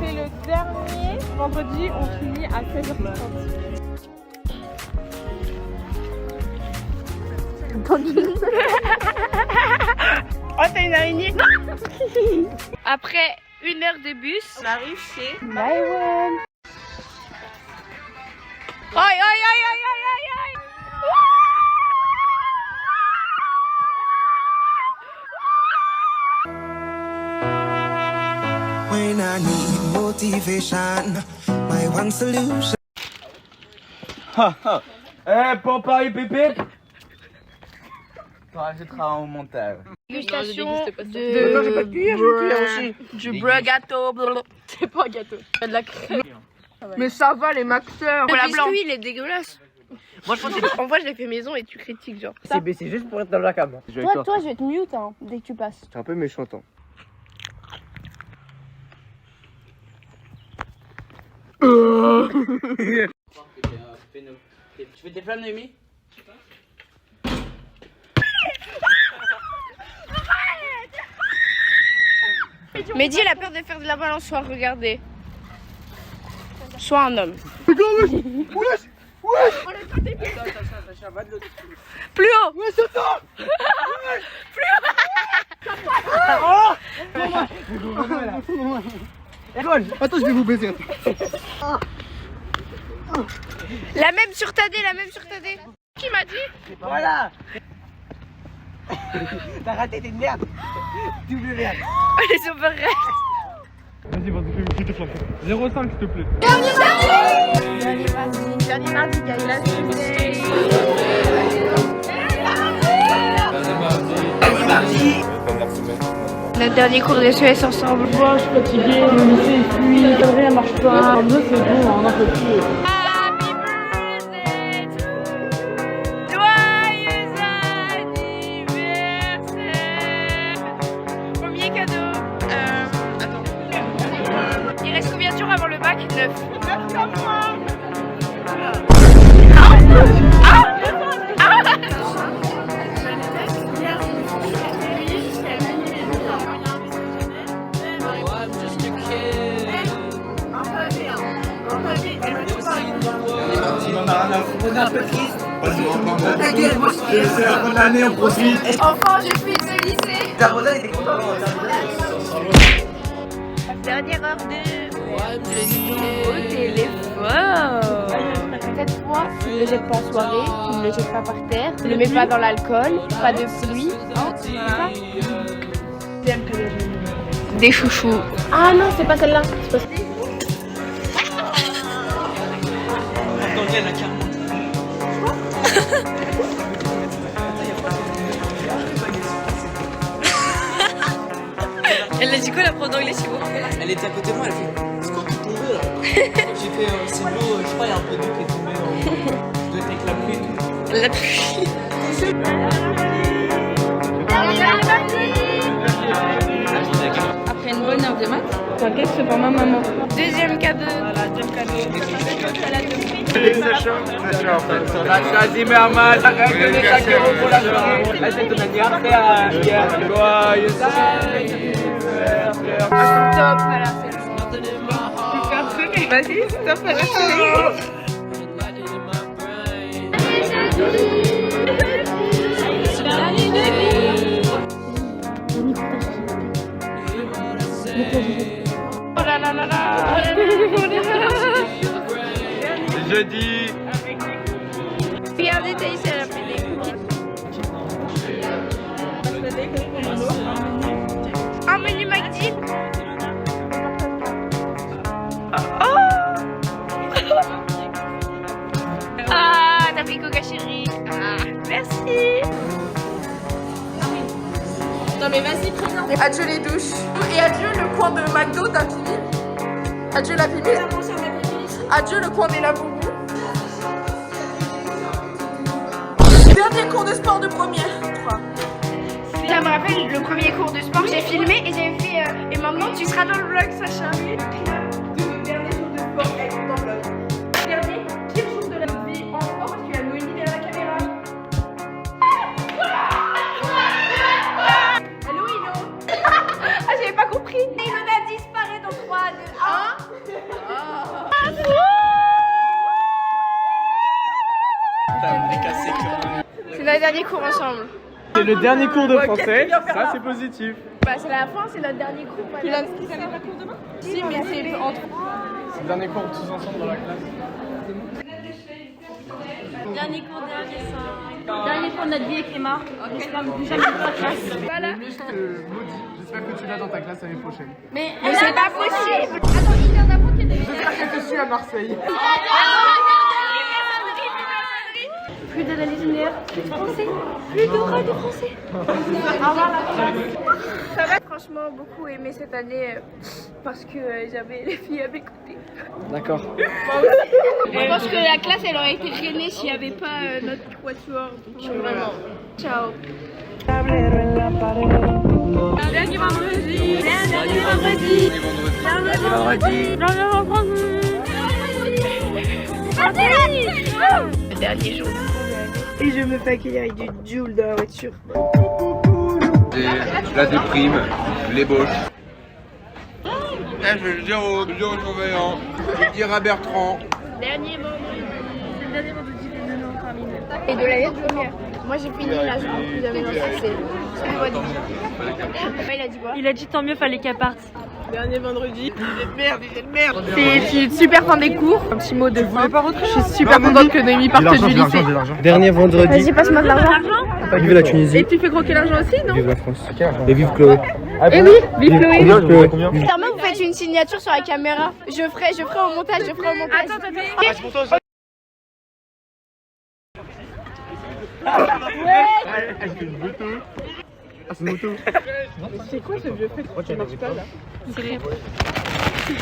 Speaker 2: C'est le dernier vendredi, on finit à 16h30.
Speaker 3: Oh, t'as une araignée. Après 1 heure de bus.
Speaker 2: On arrive chez
Speaker 3: Maïwen. Aïe, aïe, aïe, aïe, aïe, aïe, aïe.
Speaker 11: When I need motivation, my one solution.
Speaker 4: Eh, pour Paris Pépé. Tu rajouteras au montage.
Speaker 3: Dégustation
Speaker 2: Attends, j'ai pas de cuillère, j'ai une cuillère aussi.
Speaker 3: du beurre gâteau.
Speaker 2: C'est pas un gâteau. Il y a de la crème. Mais ça va, les maxeurs.
Speaker 3: Le biscuit, il est dégueulasse. Moi, je pense que en vrai, je l'ai fait maison et tu critiques, genre.
Speaker 4: C'est juste pour être dans la cam.
Speaker 3: Toi, je vais te mute hein, dès que tu passes.
Speaker 9: C'est un peu méchant.
Speaker 4: Tu fais tes flammes, Noémie?
Speaker 3: Mehdi, il a peur de faire de la balançoire, regardez. Sois un homme. Plus haut.
Speaker 9: Attends, je vais vous baiser.
Speaker 3: La même sur ta dé, la même sur ta dé. Qui m'a dit?
Speaker 4: Voilà. T'as raté tes merdes. Double merde.
Speaker 3: Oh, les overreacts.
Speaker 1: Vas-y, fais tes flammes. 0,5 s'il te plaît.
Speaker 3: Dernier mardi, notre dernier cours de SES ensemble.
Speaker 8: Moi, je suis fatiguée, le lycée est fluide, rien marche pas. Nous, c'est bon, on en peut plus.
Speaker 3: Happy birthday to you. Joyeux anniversaire. Premier cadeau. Attends. Il reste combien de jours avant le bac? 9.
Speaker 4: On est un peu triste.
Speaker 10: Bonne année, on profite.
Speaker 3: Enfant, je suis ce lycée.
Speaker 4: Daroda était content.
Speaker 3: Dernière heure au téléphone. Cette fois, tu ne le jettes pas en soirée, tu ne le jettes pas par terre, tu ne le mets pas dans l'alcool, pas de pluie. Des chouchous. Ah non, c'est pas celle-là. C'est pas celle-là.
Speaker 6: Elle a dit quoi la prof d'anglais chez vous?
Speaker 4: Elle était à côté de moi, elle a fait c'est quoi qui est tombé là? J'ai fait c'est l'eau, je crois il y a un peu d'eau qui est tombée je dois être avec la pluie et tout.
Speaker 6: La pluie. Après une bonne heure de maths.
Speaker 8: T'inquiète, c'est pas ma maman.
Speaker 3: Deuxième cadeau.
Speaker 4: Sacha Zimmerman, elle donnait 5 € pour la soirée. Ah, c'est ton anniversaire hier. Joyeux anniversaire.
Speaker 3: Top, voilà, c'est bon.
Speaker 2: Vas-y, stop, elle a
Speaker 3: Oh là là là là.
Speaker 1: Jeudi.
Speaker 3: Regardez, Thaïs, elle a fait des cookies. Un menu McDo. Ah, t'as pris Coca chérie. Ah, merci.
Speaker 6: Non mais vas-y, présente.
Speaker 2: Adieu les douches. Et adieu le coin de McDo d'Apimi. Adieu la Pimi. Adieu le coin des Laboubou. Dernier cours de sport de première. 3.
Speaker 3: Ça me rappelle le premier cours de sport, j'ai filmé et j'avais fait et maintenant tu seras dans le vlog, Sacha.
Speaker 2: Dernier jour de sport, elle est dans le vlog. Dernier pire jour de la vie en sport parce qu'il y a Noémie derrière la caméra. Allô, Ilo.
Speaker 3: Ah, j'avais pas compris. Ilona disparaît dans 3, 2, 1. C'est notre dernier cours ensemble.
Speaker 1: C'est le dernier cours de français, ça c'est positif.
Speaker 3: Bah c'est la fin, c'est notre dernier cours.
Speaker 2: Tu l'as pas cours demain? Si, mais c'est entre.
Speaker 1: C'est le dernier cours tous ensemble dans la classe.
Speaker 6: Dernier cours, dernier soir. Dernier cours de notre vie avec Emma. J'espère ne plus jamais dans la classe.
Speaker 2: Voilà.
Speaker 1: J'espère que tu l'as dans ta classe l'année prochaine.
Speaker 6: Mais
Speaker 3: c'est pas possible.
Speaker 6: Attends, il vient d'apprendre qu'il y a des
Speaker 1: J'espère que tu suis à Marseille.
Speaker 6: plus d'analyse linéaire, plus de français, plus de droit de français. Au revoir la classe.
Speaker 3: Ça va, franchement beaucoup aimé cette année parce que j'avais les filles à mes côtés.
Speaker 1: D'accord.
Speaker 3: Je pense que la classe elle aurait été gênée s'il n'y avait pas notre quatuor. Donc vraiment, ciao.
Speaker 2: Dernier vendredi. Dernier vendredi.
Speaker 3: Le dernier jour. Et je me fais accueillir avec du Joule dans la voiture.
Speaker 9: La déprime, l'ébauche. Je vais le dire au surveillant, je vais le dire à Bertrand.
Speaker 3: Dernier vendredi. C'est le dernier vendredi des 9 ans terminés. Et de l'année première. Moi j'ai fini là, je pense que j'avais lancé. C'est le vote. Il a dit quoi?
Speaker 6: Il a dit tant mieux, fallait qu'elle parte.
Speaker 2: Dernier vendredi.
Speaker 8: Je suis super fan des cours. Un petit mot de fin. Je suis super contente que Noémie parte du lycée.
Speaker 7: Dernier vendredi.
Speaker 3: Vas-y, passe-moi de l'argent.
Speaker 7: Vive la Tunisie.
Speaker 8: Et tu fais croquer l'argent aussi, non?
Speaker 7: Vive la France. Et vive Chloé.
Speaker 8: Eh oui, vive Chloé.
Speaker 3: Clairement, vous faites une signature sur la caméra. Je ferai au montage, Attends.
Speaker 1: Ah, c'est une moto.
Speaker 8: C'est quoi ce vieux fait qui marche pas là?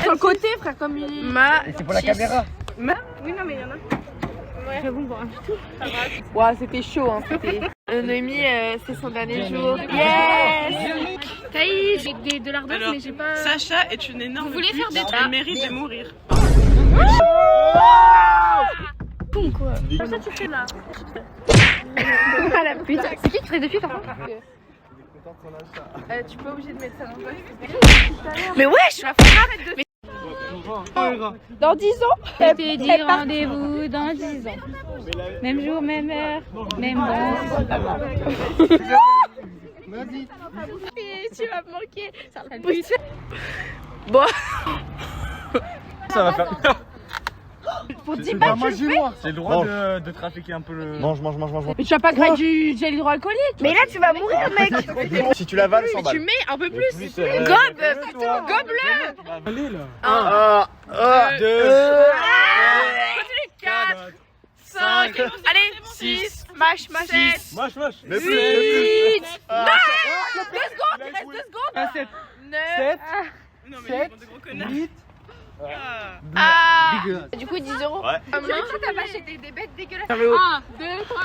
Speaker 8: Sur le côté, frère, comme il.
Speaker 7: C'est pour la caméra.
Speaker 3: Oui, non, mais il y en a.
Speaker 8: Ouais, bon, bon, tout. Ouais, c'était chaud, hein. Noémie, c'est son dernier jour. Yes!
Speaker 6: Taïs, j'ai de l'ardeur, mais j'ai pas.
Speaker 2: Sacha est une énorme.
Speaker 6: Vous voulez faire des
Speaker 2: elle mérite de mourir.
Speaker 3: Quoi?
Speaker 6: Comme ça, tu fais là.
Speaker 3: Ah la pute. C'est qui ferait des filles par contre?
Speaker 8: Tu peux obligé de mettre ça dans le
Speaker 3: Mais wesh, la frappe. Dans 10 ans?
Speaker 6: Je te dis rendez-vous dans 10 ans. Même jour, même heure, même danse.
Speaker 3: Tu vas me manquer.
Speaker 8: Bon.
Speaker 1: Ça va faire.
Speaker 3: Pour 10 balles, tu le fais?
Speaker 1: J'ai le droit de trafiquer un peu le.
Speaker 7: Mange.
Speaker 8: Mais tu vas pas griller du gel hydroalcoolique?
Speaker 3: Mais là, tu vas mourir, mec.
Speaker 7: Si tu l'avales, 100 balles.
Speaker 8: Tu mets un peu plus.
Speaker 3: Gobe, putain, gobe-le.
Speaker 1: Allez là.
Speaker 7: 1, 2,
Speaker 8: 4, 5, allez, 6, mâche, 7,
Speaker 1: Moche.
Speaker 8: 8, 9, 2 secondes, il reste 2 secondes.
Speaker 1: 7.
Speaker 8: 9,
Speaker 2: Non, mais ils sont de gros connards.
Speaker 1: 8.
Speaker 3: Ah. Du coup, 10 euros.
Speaker 7: Ouais.
Speaker 3: Tu t'as pas acheté des bêtes dégueulasses.
Speaker 8: 1, 2, 3,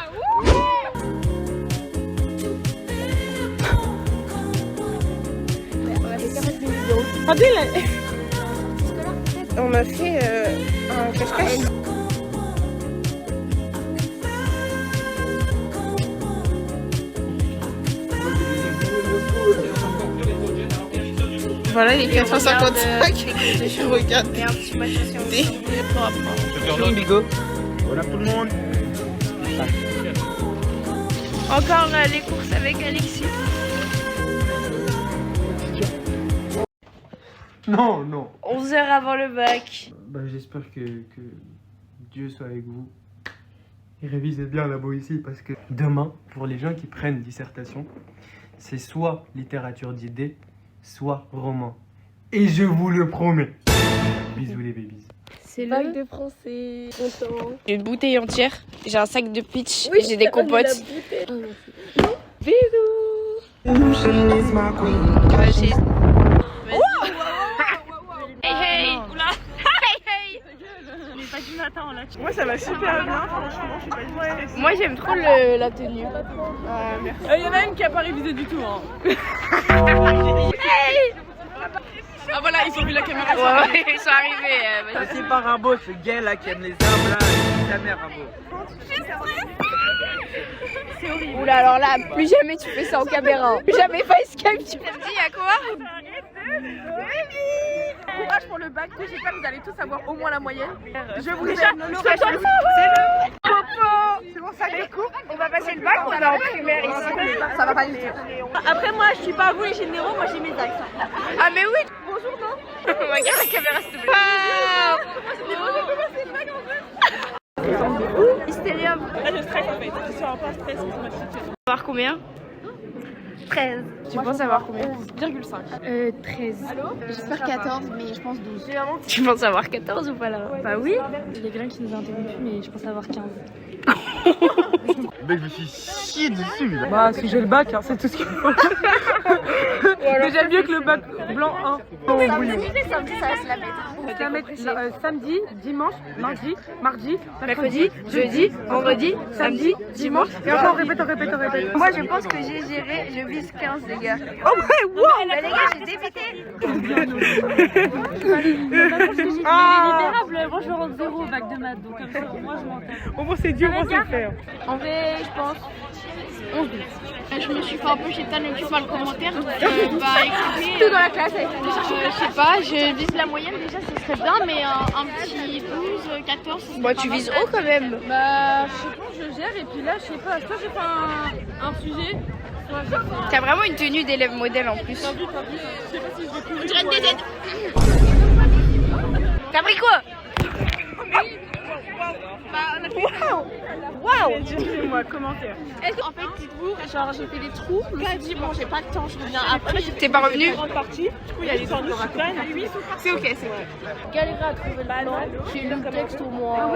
Speaker 3: On a fait un cache-cache.
Speaker 8: Voilà les 455.
Speaker 3: Je regarde. Et un petit match
Speaker 1: Voilà tout le monde.
Speaker 3: Encore les courses avec Alexis.
Speaker 1: Non.
Speaker 3: 11 heures avant le bac.
Speaker 12: Bah, j'espère que Dieu soit avec vous. Et révisez bien là-bas ici parce que demain, pour les gens qui prennent dissertation, c'est soit littérature d'idées, soit roman. Et je vous le promets. Bisous les babies.
Speaker 3: C'est le bac de français. Content. J'ai une bouteille entière. J'ai un sac de pitch. J'ai des compotes. Bisous. Hey. Oula. Hey.
Speaker 6: On est pas du matin là.
Speaker 2: Moi, ça va super bien, franchement, je suis pas du tout stressée.
Speaker 3: Moi j'aime trop la tenue.
Speaker 2: Merci. Il y en a une qui a pas révisé du tout. Hein.
Speaker 3: Hey.
Speaker 2: Ah voilà, ils ont vu la caméra.
Speaker 3: Ouais, ils sont arrivés.
Speaker 4: Ça c'est pas Rimbaud, ce gay là qui aime les arbres là, c'est ta mère Rimbaud.
Speaker 3: C'est horrible. Oula, alors là, plus jamais tu fais ça en caméra. Plus jamais facecam, tu me dis à quoi?
Speaker 8: Courage pour le bac, j'espère que vous allez tous avoir au moins la moyenne. Je vous
Speaker 3: Déjà,
Speaker 8: donne le Popo.
Speaker 2: C'est bon, ça découpe. On va passer le bac, on est en primaire ici. Ça va pas du tout.
Speaker 8: Après, moi, je suis pas vous les généraux, moi j'ai mes axes.
Speaker 2: Ah, mais oui.
Speaker 8: Bonjour, non?
Speaker 2: Regarde la caméra, s'il te plaît.
Speaker 3: Hystérium.
Speaker 8: Là, je stresse en fait. Je suis un peu stressée sur ma situation.
Speaker 3: Avoir combien? 13.
Speaker 2: Tu penses avoir combien?
Speaker 3: 13.
Speaker 6: J'espère 14, mais je pense 12.
Speaker 3: Tu penses avoir 14 ou pas là? Bah oui.
Speaker 6: Il y a quelqu'un qui nous a interrompu, mais je pense avoir 15.
Speaker 1: Mec, je me suis chié dessus là.
Speaker 8: Bah, si j'ai le bac, hein, c'est tout ce qu'il faut. Déjà mieux que le bac blanc 1.
Speaker 3: Samedi, ça va se la mettre.
Speaker 8: Samedi, dimanche, mardi,
Speaker 3: Mercredi, jeudi, vendredi, samedi, dimanche.
Speaker 8: Et encore, répète.
Speaker 3: Moi, je pense que j'ai géré, je vise 15, les gars.
Speaker 8: Oh ouais, wow.
Speaker 3: Bah, les gars, j'ai débité.
Speaker 6: Libérable, moi je vais rendre 0 au bac de maths, donc comme ça, moi je m'entends.
Speaker 8: Au moins, c'est dur, on sait faire.
Speaker 6: En vrai, je pense 11. Je me suis fait un peu chez Tan par le commentaire. Bah écoutez,
Speaker 3: Tout dans la classe avec
Speaker 6: je sais pas, je vise la moyenne déjà, ce serait bien, mais un petit 12, 14.
Speaker 3: Bon, tu vises haut quand même.
Speaker 6: Bah, je sais pas, je gère, et puis là, je sais pas, soit j'ai fait un sujet.
Speaker 3: T'as vraiment une tenue d'élève modèle en plus.
Speaker 6: Je sais pas si je vais plus.
Speaker 3: On dirait des aides. T'as pris quoi?
Speaker 8: Waouh. Excusez-moi, commentaire.
Speaker 6: En fait, du coup, genre j'ai fait des trous, je me suis dit, bon, j'ai pas le temps, je reviens après.
Speaker 3: T'es pas revenu?
Speaker 8: Grande partie. Du coup, il y a les temps de
Speaker 3: C'est ok, c'est ok.
Speaker 6: Galéré à trouver le plan. J'ai lu le texte au moins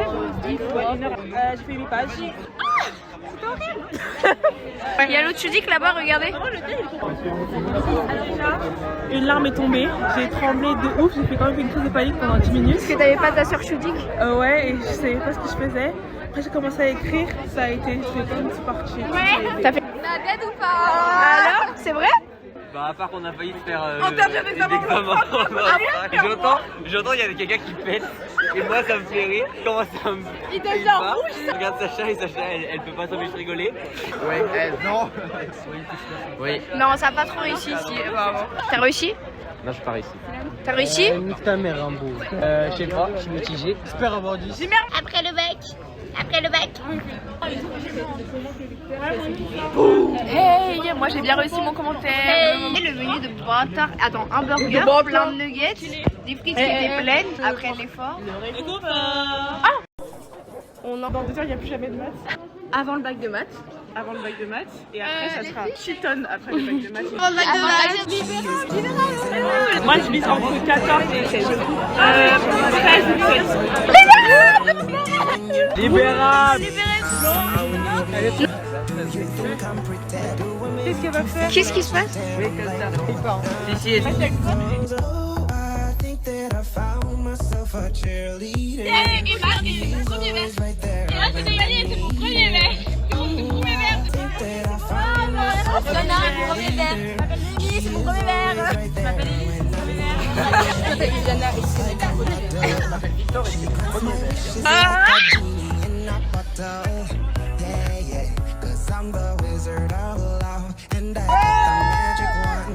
Speaker 6: 10 fois.
Speaker 8: J'ai fait 8 pages.
Speaker 3: Il y a l'autre Chudic là-bas, regardez.
Speaker 8: Une larme est tombée, j'ai tremblé de ouf, j'ai fait quand même une crise de panique pendant 10 minutes.
Speaker 3: Est-ce que t'avais pas ta soeur Chudic?
Speaker 8: Ouais, et je savais pas ce que je faisais. Après j'ai commencé à écrire, ça a été, je fais comme c'est parti.
Speaker 3: T'as fait la dead ou pas? Alors, c'est vrai?
Speaker 4: Bah à part qu'on a failli se faire
Speaker 2: Interdire
Speaker 4: des
Speaker 2: d'examen.
Speaker 4: examens. J'entends il y a quelqu'un qui pète et moi ça me fait rire. Comment ça me
Speaker 2: Il
Speaker 4: fait
Speaker 2: devient
Speaker 4: pas.
Speaker 2: rouge.
Speaker 4: Je regarde Sacha et Sacha elle peut pas s'empêcher de rigoler.
Speaker 9: Ouais, non.
Speaker 4: Oui.
Speaker 3: Non, ça a pas trop réussi ici. T'as réussi?
Speaker 4: Non je suis pas réussi.
Speaker 3: T'as réussi?
Speaker 12: Nique ta mère, Rambo. Je sais pas, je suis mitigé. J'espère avoir 10.
Speaker 3: Après le bac. Après le bac. Hey, moi j'ai bien réussi mon commentaire. Et le menu de bâtard. Attends, un burger, plein de nuggets, des frites qui étaient pleines après l'effort.
Speaker 8: On en dans 2 heures, il n'y a plus jamais de maths.
Speaker 3: Avant le bac de maths.
Speaker 8: Avant le bac de maths et après ça sera chiton après le bac de maths.
Speaker 3: Avant le bac de maths.
Speaker 8: Moi je vise entre 14 et 16. 13 ou 16. Libérable. Qu'est-ce qu'elle va faire?
Speaker 3: Qu'est-ce qui se passe?
Speaker 4: Si.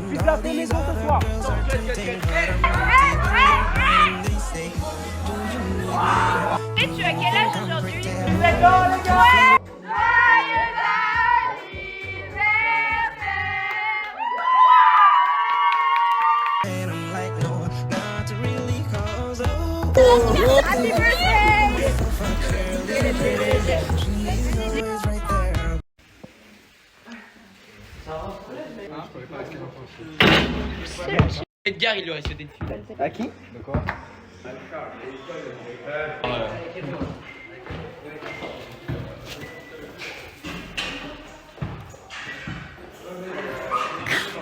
Speaker 8: Puis la maison ce soir.
Speaker 3: Et tu as quel âge aujourd'hui? Happy birthday!
Speaker 4: Edgar il lui aurait sauté dessus.
Speaker 9: À qui?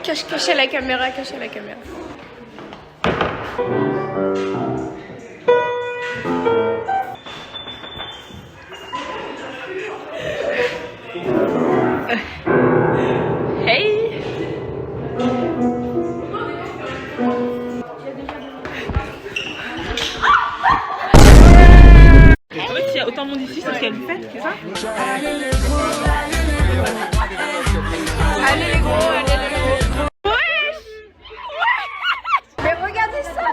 Speaker 3: Cache la caméra, cache la caméra. Hey!
Speaker 8: En fait, s'il y a autant de monde ici, c'est qu'il y a une fête, c'est ça?
Speaker 3: Allez les gros, allez les gros. Wesh! Mais regardez ça!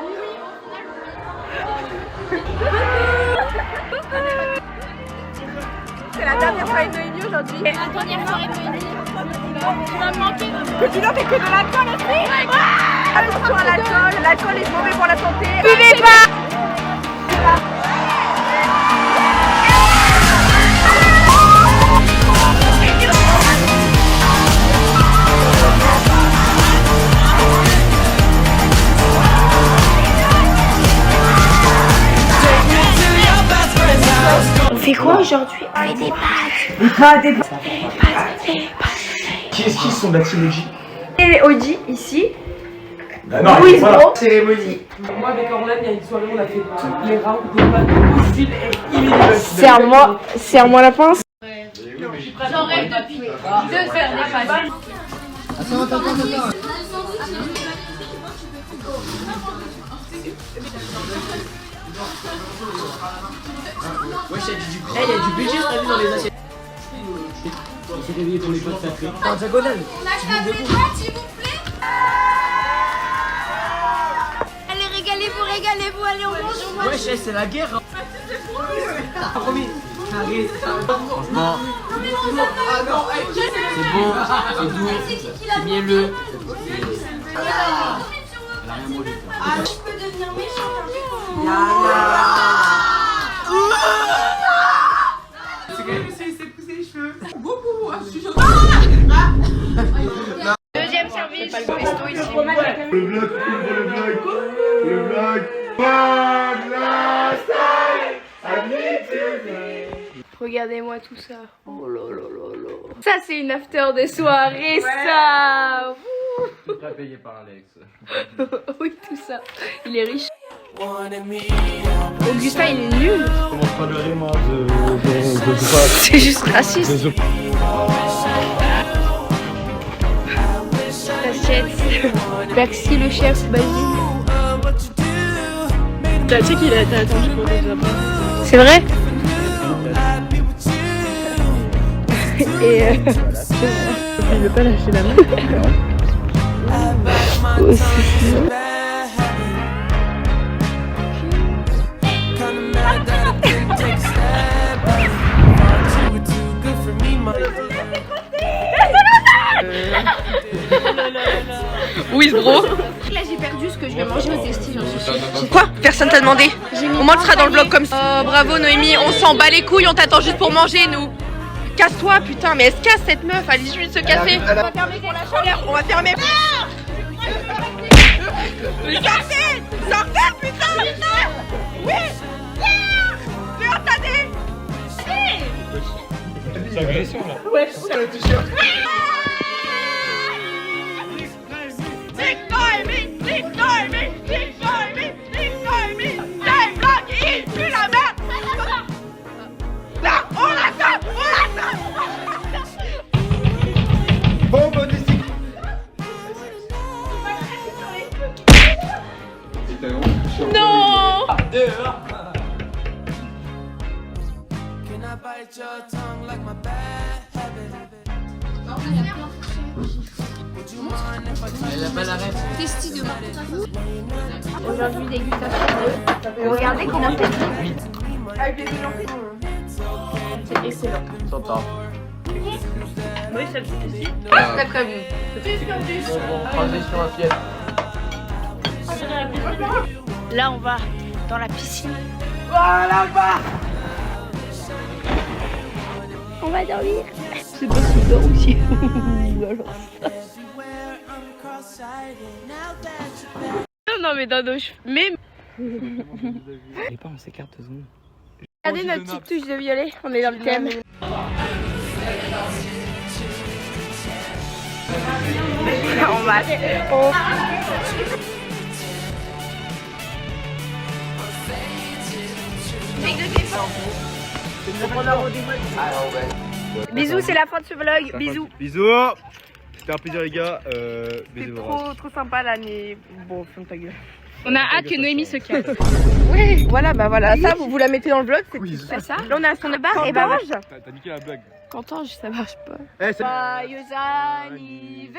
Speaker 3: C'est la dernière dernière soirée de Noémie aujourd'hui.
Speaker 6: La dernière soirée de Noémie. Tu vas me manquer.
Speaker 2: Que tu n'as fait que de l'alcool aussi.
Speaker 3: Attention à l'alcool, l'alcool est mauvais pour la santé. Buvez pas. On fait quoi aujourd'hui? On fait des pâtes. Des pâtes.
Speaker 7: Qui est-ce qu'ils sont de la team OG?
Speaker 3: Et les OG ici.
Speaker 7: Non,
Speaker 3: Louise
Speaker 7: voilà.
Speaker 3: Bro.
Speaker 12: Cérémonie. Moi avec Orlan, il y a une soirée, on a fait toutes les rounds des pâtes au fil et illimité.
Speaker 3: Serre-moi la pince.
Speaker 6: J'en rêve depuis 2 heures des pâtes.
Speaker 4: Ouais, il y a du budget, t'as vu dans les assiettes. Il s'est réveillé pour les potes sacrés. En diagonale.
Speaker 6: Tu viens debout. S'il vous plaît. Allez, régalez-vous, allez, on mange.
Speaker 4: Ouais, c'est la guerre. Promis. Arrête. Franchement. C'est bon, c'est doux, c'est mielleux.
Speaker 6: Je peux devenir méchant.
Speaker 3: Deuxième service, pesto ici.
Speaker 10: Le vlog.
Speaker 3: Regardez-moi tout ça. Oh là là là là. Ça c'est une after de soirée, ça.
Speaker 1: Pas payé par Alex.
Speaker 3: Oui, tout ça. Il est riche. Augustin, il est nul.
Speaker 7: Comment je parlerai moi de
Speaker 3: C'est juste raciste. Assiette. Maxi le chef, Basile.
Speaker 8: Tu sais qu'il a été attendu pour des appels.
Speaker 3: C'est vrai? Et
Speaker 8: Il veut pas lâcher la main.
Speaker 3: Louise Bro. Là j'ai perdu ce que je vais manger au testis, j'en suis sûre. Quoi? Personne t'a demandé? Au moins tu seras dans le vlog comme ça. Oh bravo Noémie, on s'en bat les couilles, on t'attend juste pour manger nous. Casse-toi putain, mais elle se casse cette meuf, elle est juste se casser. On va fermer pour la chaleur, on va fermer. Mais sortez! Sortez putain! Oui! Tu as entendu?
Speaker 1: C'est agression là.
Speaker 3: Ouais.
Speaker 2: Non!
Speaker 4: Elle a pas la rêve.
Speaker 6: Testi de moi.
Speaker 3: Aujourd'hui, dégustation de. Regardez comment c'est. Avec les C'est excellent.
Speaker 4: T'entends.
Speaker 3: Oui, ça c'est très très bon.
Speaker 4: Transition assiette.
Speaker 3: Là, on va dans la piscine.
Speaker 4: Voilà, va.
Speaker 3: On va dormir. Je sais pas s'il dort aussi. Non, mais dans nos cheveux. Mais.
Speaker 4: Et pas, on s'écarte 2 secondes.
Speaker 3: Regardez notre petite touche de violet. On est dans le thème. On va. Bisous, c'est la fin de ce vlog. Bisous.
Speaker 7: Bisous. C'était un plaisir les gars.
Speaker 2: C'est trop sympa l'année. Bon, ferme ta gueule.
Speaker 8: On a hâte que Noémie se casse.
Speaker 2: Oui, voilà, bah voilà. Ça, vous la mettez dans le vlog.
Speaker 3: C'est ça.
Speaker 2: Là, on a son bar et bah.
Speaker 1: T'as niqué la blague.
Speaker 3: Quentin, ça marche pas.
Speaker 2: Joyeux anniversaire.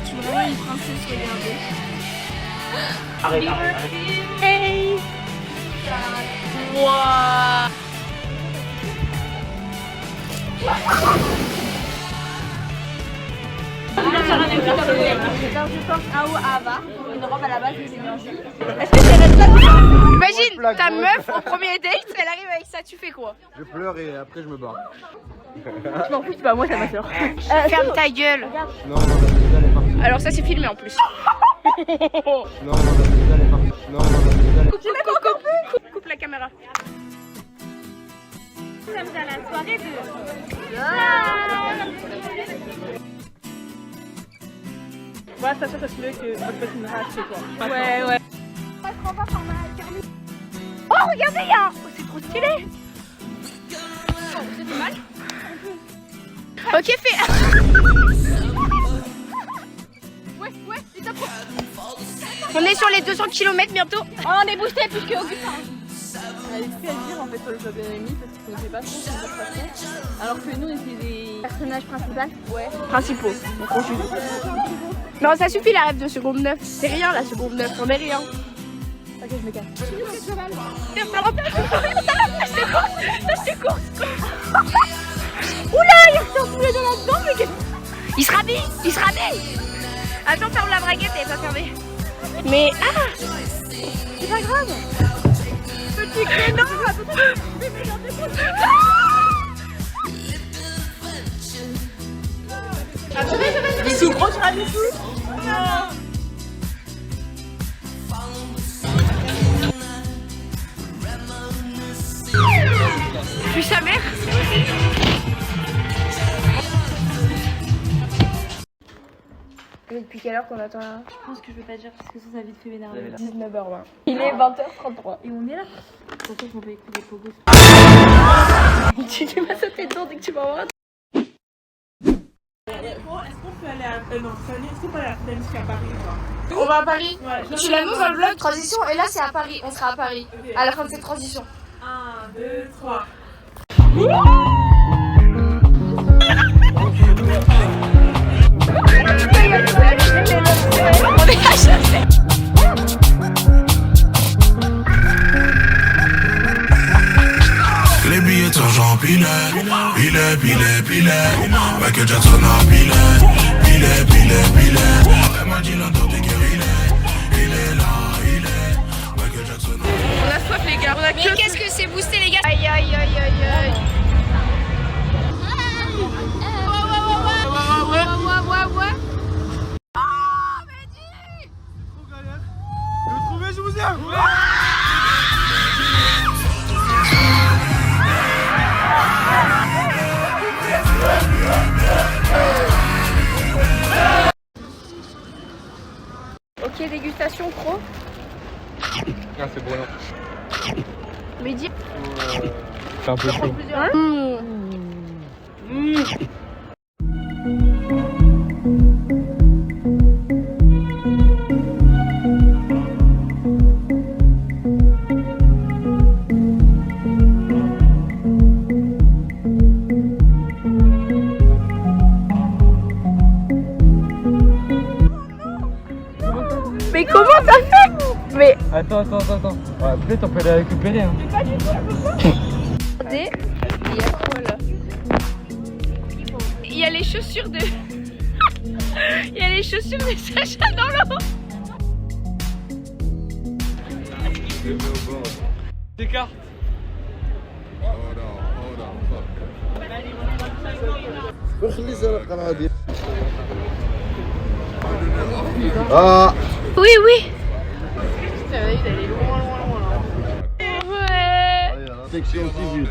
Speaker 3: Je suis vraiment une princesse, regardez.
Speaker 4: Arrête.
Speaker 3: Hey. Wow.
Speaker 6: Une robe à la base, c'est bien joli.
Speaker 3: Est-ce que c'est red flag? Imagine, ta meuf au premier date, elle arrive avec ça, tu fais quoi?
Speaker 9: Je pleure et après je me barre.
Speaker 8: Je m'en fous, c'est pas moi, c'est ma soeur.
Speaker 3: Ferme ta gueule.
Speaker 9: Non, la pizza elle est partie.
Speaker 3: Alors ça c'est filmé en plus.
Speaker 9: Non, la pizza elle est partie. Non, la pizza elle est partie.
Speaker 3: Coupe la caméra.
Speaker 6: Ça me fait la soirée de...
Speaker 8: Ouais, ça se mieux que votre petite race chez toi.
Speaker 3: Ouais. Oh regardez, y'a... Oh, c'est trop stylé. C'est mal. Ok, fais. Ouais, il t'apprend. On est sur les 200 km bientôt.
Speaker 6: Oh, on est boosté plus que Augustin.
Speaker 8: Elle a fait à dire en fait sur le job Rémi parce qu'on ne sait pas trop ce qu'on va faire. Alors que nous, on était des
Speaker 6: Personnage principal.
Speaker 8: ouais.
Speaker 3: Principaux. Donc on joue. Non, ça suffit la rêve de seconde 9. C'est rien la seconde 9, on est rien.
Speaker 8: Ok, je me casse.
Speaker 3: Lâche course. Oula, il ressort tout le dans là-dedans, mais qu'est-ce... Il se rhabille. Attends, ferme la braguette, elle est pas fermée. Mais c'est pas grave. Petit créneau.
Speaker 8: Des tout gros sur les sous.
Speaker 3: Puis sa mère. Depuis quelle heure qu'on attend là?
Speaker 6: Je pense que je vais pas dire parce que ça vite fait m'énerver.
Speaker 3: 19h20. Il est 20h33.
Speaker 6: Et on est là. Pourquoi je m'en vais écouter des pogos?
Speaker 3: Tu m'as sauté dedans dès que tu vas voir.
Speaker 8: Est-ce qu'on peut aller à... non, c'est pas la même qu'à Paris, quoi.
Speaker 3: On va à Paris.
Speaker 8: Ouais.
Speaker 3: Tu l'annonces dans le vlog transition et là c'est à Paris. On sera à Paris à la fin de cette transition.
Speaker 8: 1, 2, 3.
Speaker 3: On est à chaque.
Speaker 10: Les billets d'argent pilés, Michael Jackson a pilé. Elle m'a dit l'entendre que il est là, Michael Jackson
Speaker 3: On a soif les gars. Mais qu'est-ce que c'est boosté les gars? Aïe. Ouais.
Speaker 1: Je vous aime.
Speaker 3: Ok, dégustation pro.
Speaker 1: Ah, c'est brûlant.
Speaker 3: Midi.
Speaker 1: C'est un peu chaud.
Speaker 3: Mais comment ça fait? Mais
Speaker 1: Attends. Ouais, peut-être on peut les récupérer. Hein.
Speaker 3: regardez, il y a quoi là? Il y a les chaussures de... Il y a les chaussures de Sacha dans l'eau.
Speaker 1: Des cartes.
Speaker 9: Ah.
Speaker 3: Oui.
Speaker 9: Section civile.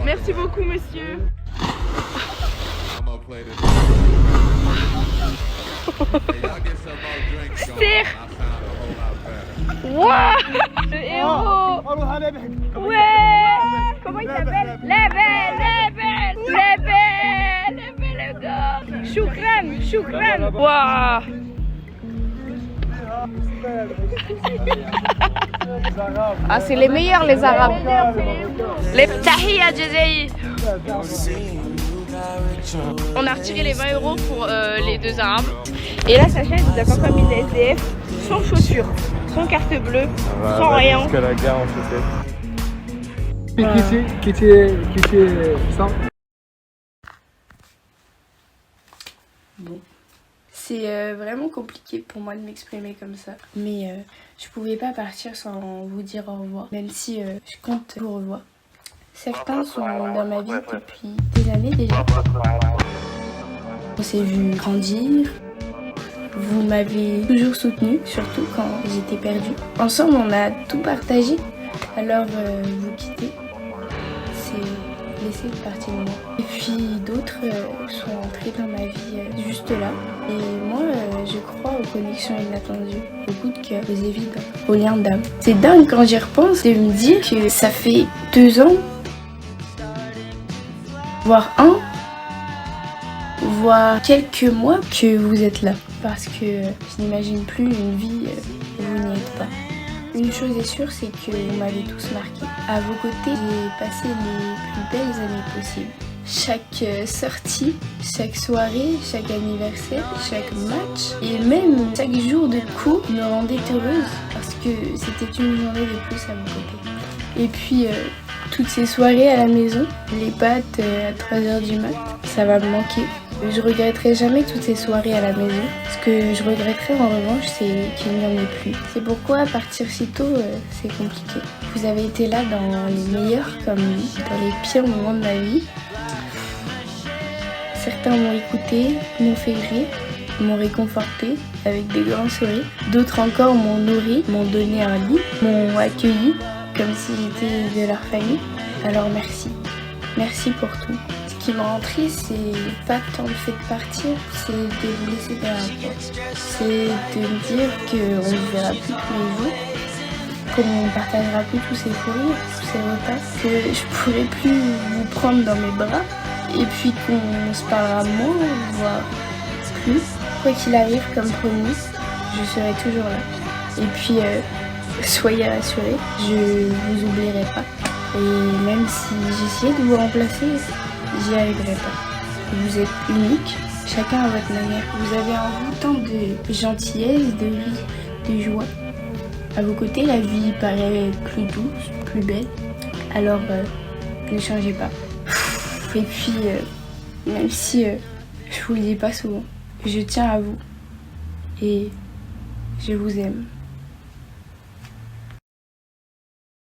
Speaker 3: Merci beaucoup monsieur. Stir. Wouah, le héros. Ouais. Comment il s'appelle? Lebel le gars. Choukran. Wouah. Ah, c'est les meilleurs les Arabes. Les tahiyya Jazaï. On a retiré les 20 € pour les deux Arabes. Et là, Sacha nous a encore mis des SDF sans chaussures. sans carte bleue,
Speaker 1: On va
Speaker 3: sans
Speaker 1: aller
Speaker 3: rien.
Speaker 1: jusqu'à la gare en chaussettes.
Speaker 12: Qui c'est ça?
Speaker 8: Bon. C'est vraiment compliqué pour moi de m'exprimer comme ça. Mais je pouvais pas partir sans vous dire au revoir. Même si je compte vous revoir. Certains sont dans ma vie depuis des années déjà. On s'est vu grandir. Vous m'avez toujours soutenue, surtout quand j'étais perdue. Ensemble, on a tout partagé. Alors vous quitter, c'est laisser une partie de moi. Et puis d'autres sont entrés dans ma vie juste là. Et moi, je crois aux connexions inattendues, au coup de cœur, aux évidents, aux liens d'âme. C'est dingue quand j'y repense de me dire que ça fait 2 ans, voire 1, voire quelques mois que vous êtes là. Parce que je n'imagine plus une vie où vous n'y êtes pas. Une chose est sûre, c'est que vous m'avez tous marqué. À vos côtés, j'ai passé les plus belles années possibles. Chaque sortie, chaque soirée, chaque anniversaire, chaque match et même chaque jour de cours me rendait heureuse parce que c'était une journée de plus à vos côtés. Et puis toutes ces soirées à la maison, les pâtes à 3h du mat, ça va me manquer. Je regretterai jamais toutes ces soirées à la maison. Ce que je regretterai en revanche, c'est qu'il n'y en ait plus. C'est pourquoi partir si tôt, c'est compliqué. Vous avez été là dans les meilleurs comme dans les pires moments de ma vie. Certains m'ont écouté, m'ont fait rire, m'ont réconforté avec des grands sourires. D'autres encore m'ont nourri, m'ont donné un lit, m'ont accueilli comme si j'étais de leur famille. Alors merci. Merci pour tout. Ce qui me rend triste, c'est pas tant le fait de partir, c'est de vous laisser derrière moi. C'est de me dire qu'on ne se verra plus tous les jours, qu'on ne partagera plus tous ces fous rires, tous ces repas, que je pourrai plus vous prendre dans mes bras, et puis qu'on se parlera moins, voire plus. Quoi qu'il arrive, comme promis, je serai toujours là. Et puis, soyez rassurés, je vous oublierai pas. Et même si j'essayais de vous remplacer, j'y arriverai pas. Vous êtes unique, chacun à votre manière. Vous avez en vous tant de gentillesse, de vie, de joie. À vos côtés, la vie paraît plus douce, plus belle. Alors, ne changez pas. Et puis, même si je vous le dis pas souvent, je tiens à vous. Et je vous aime.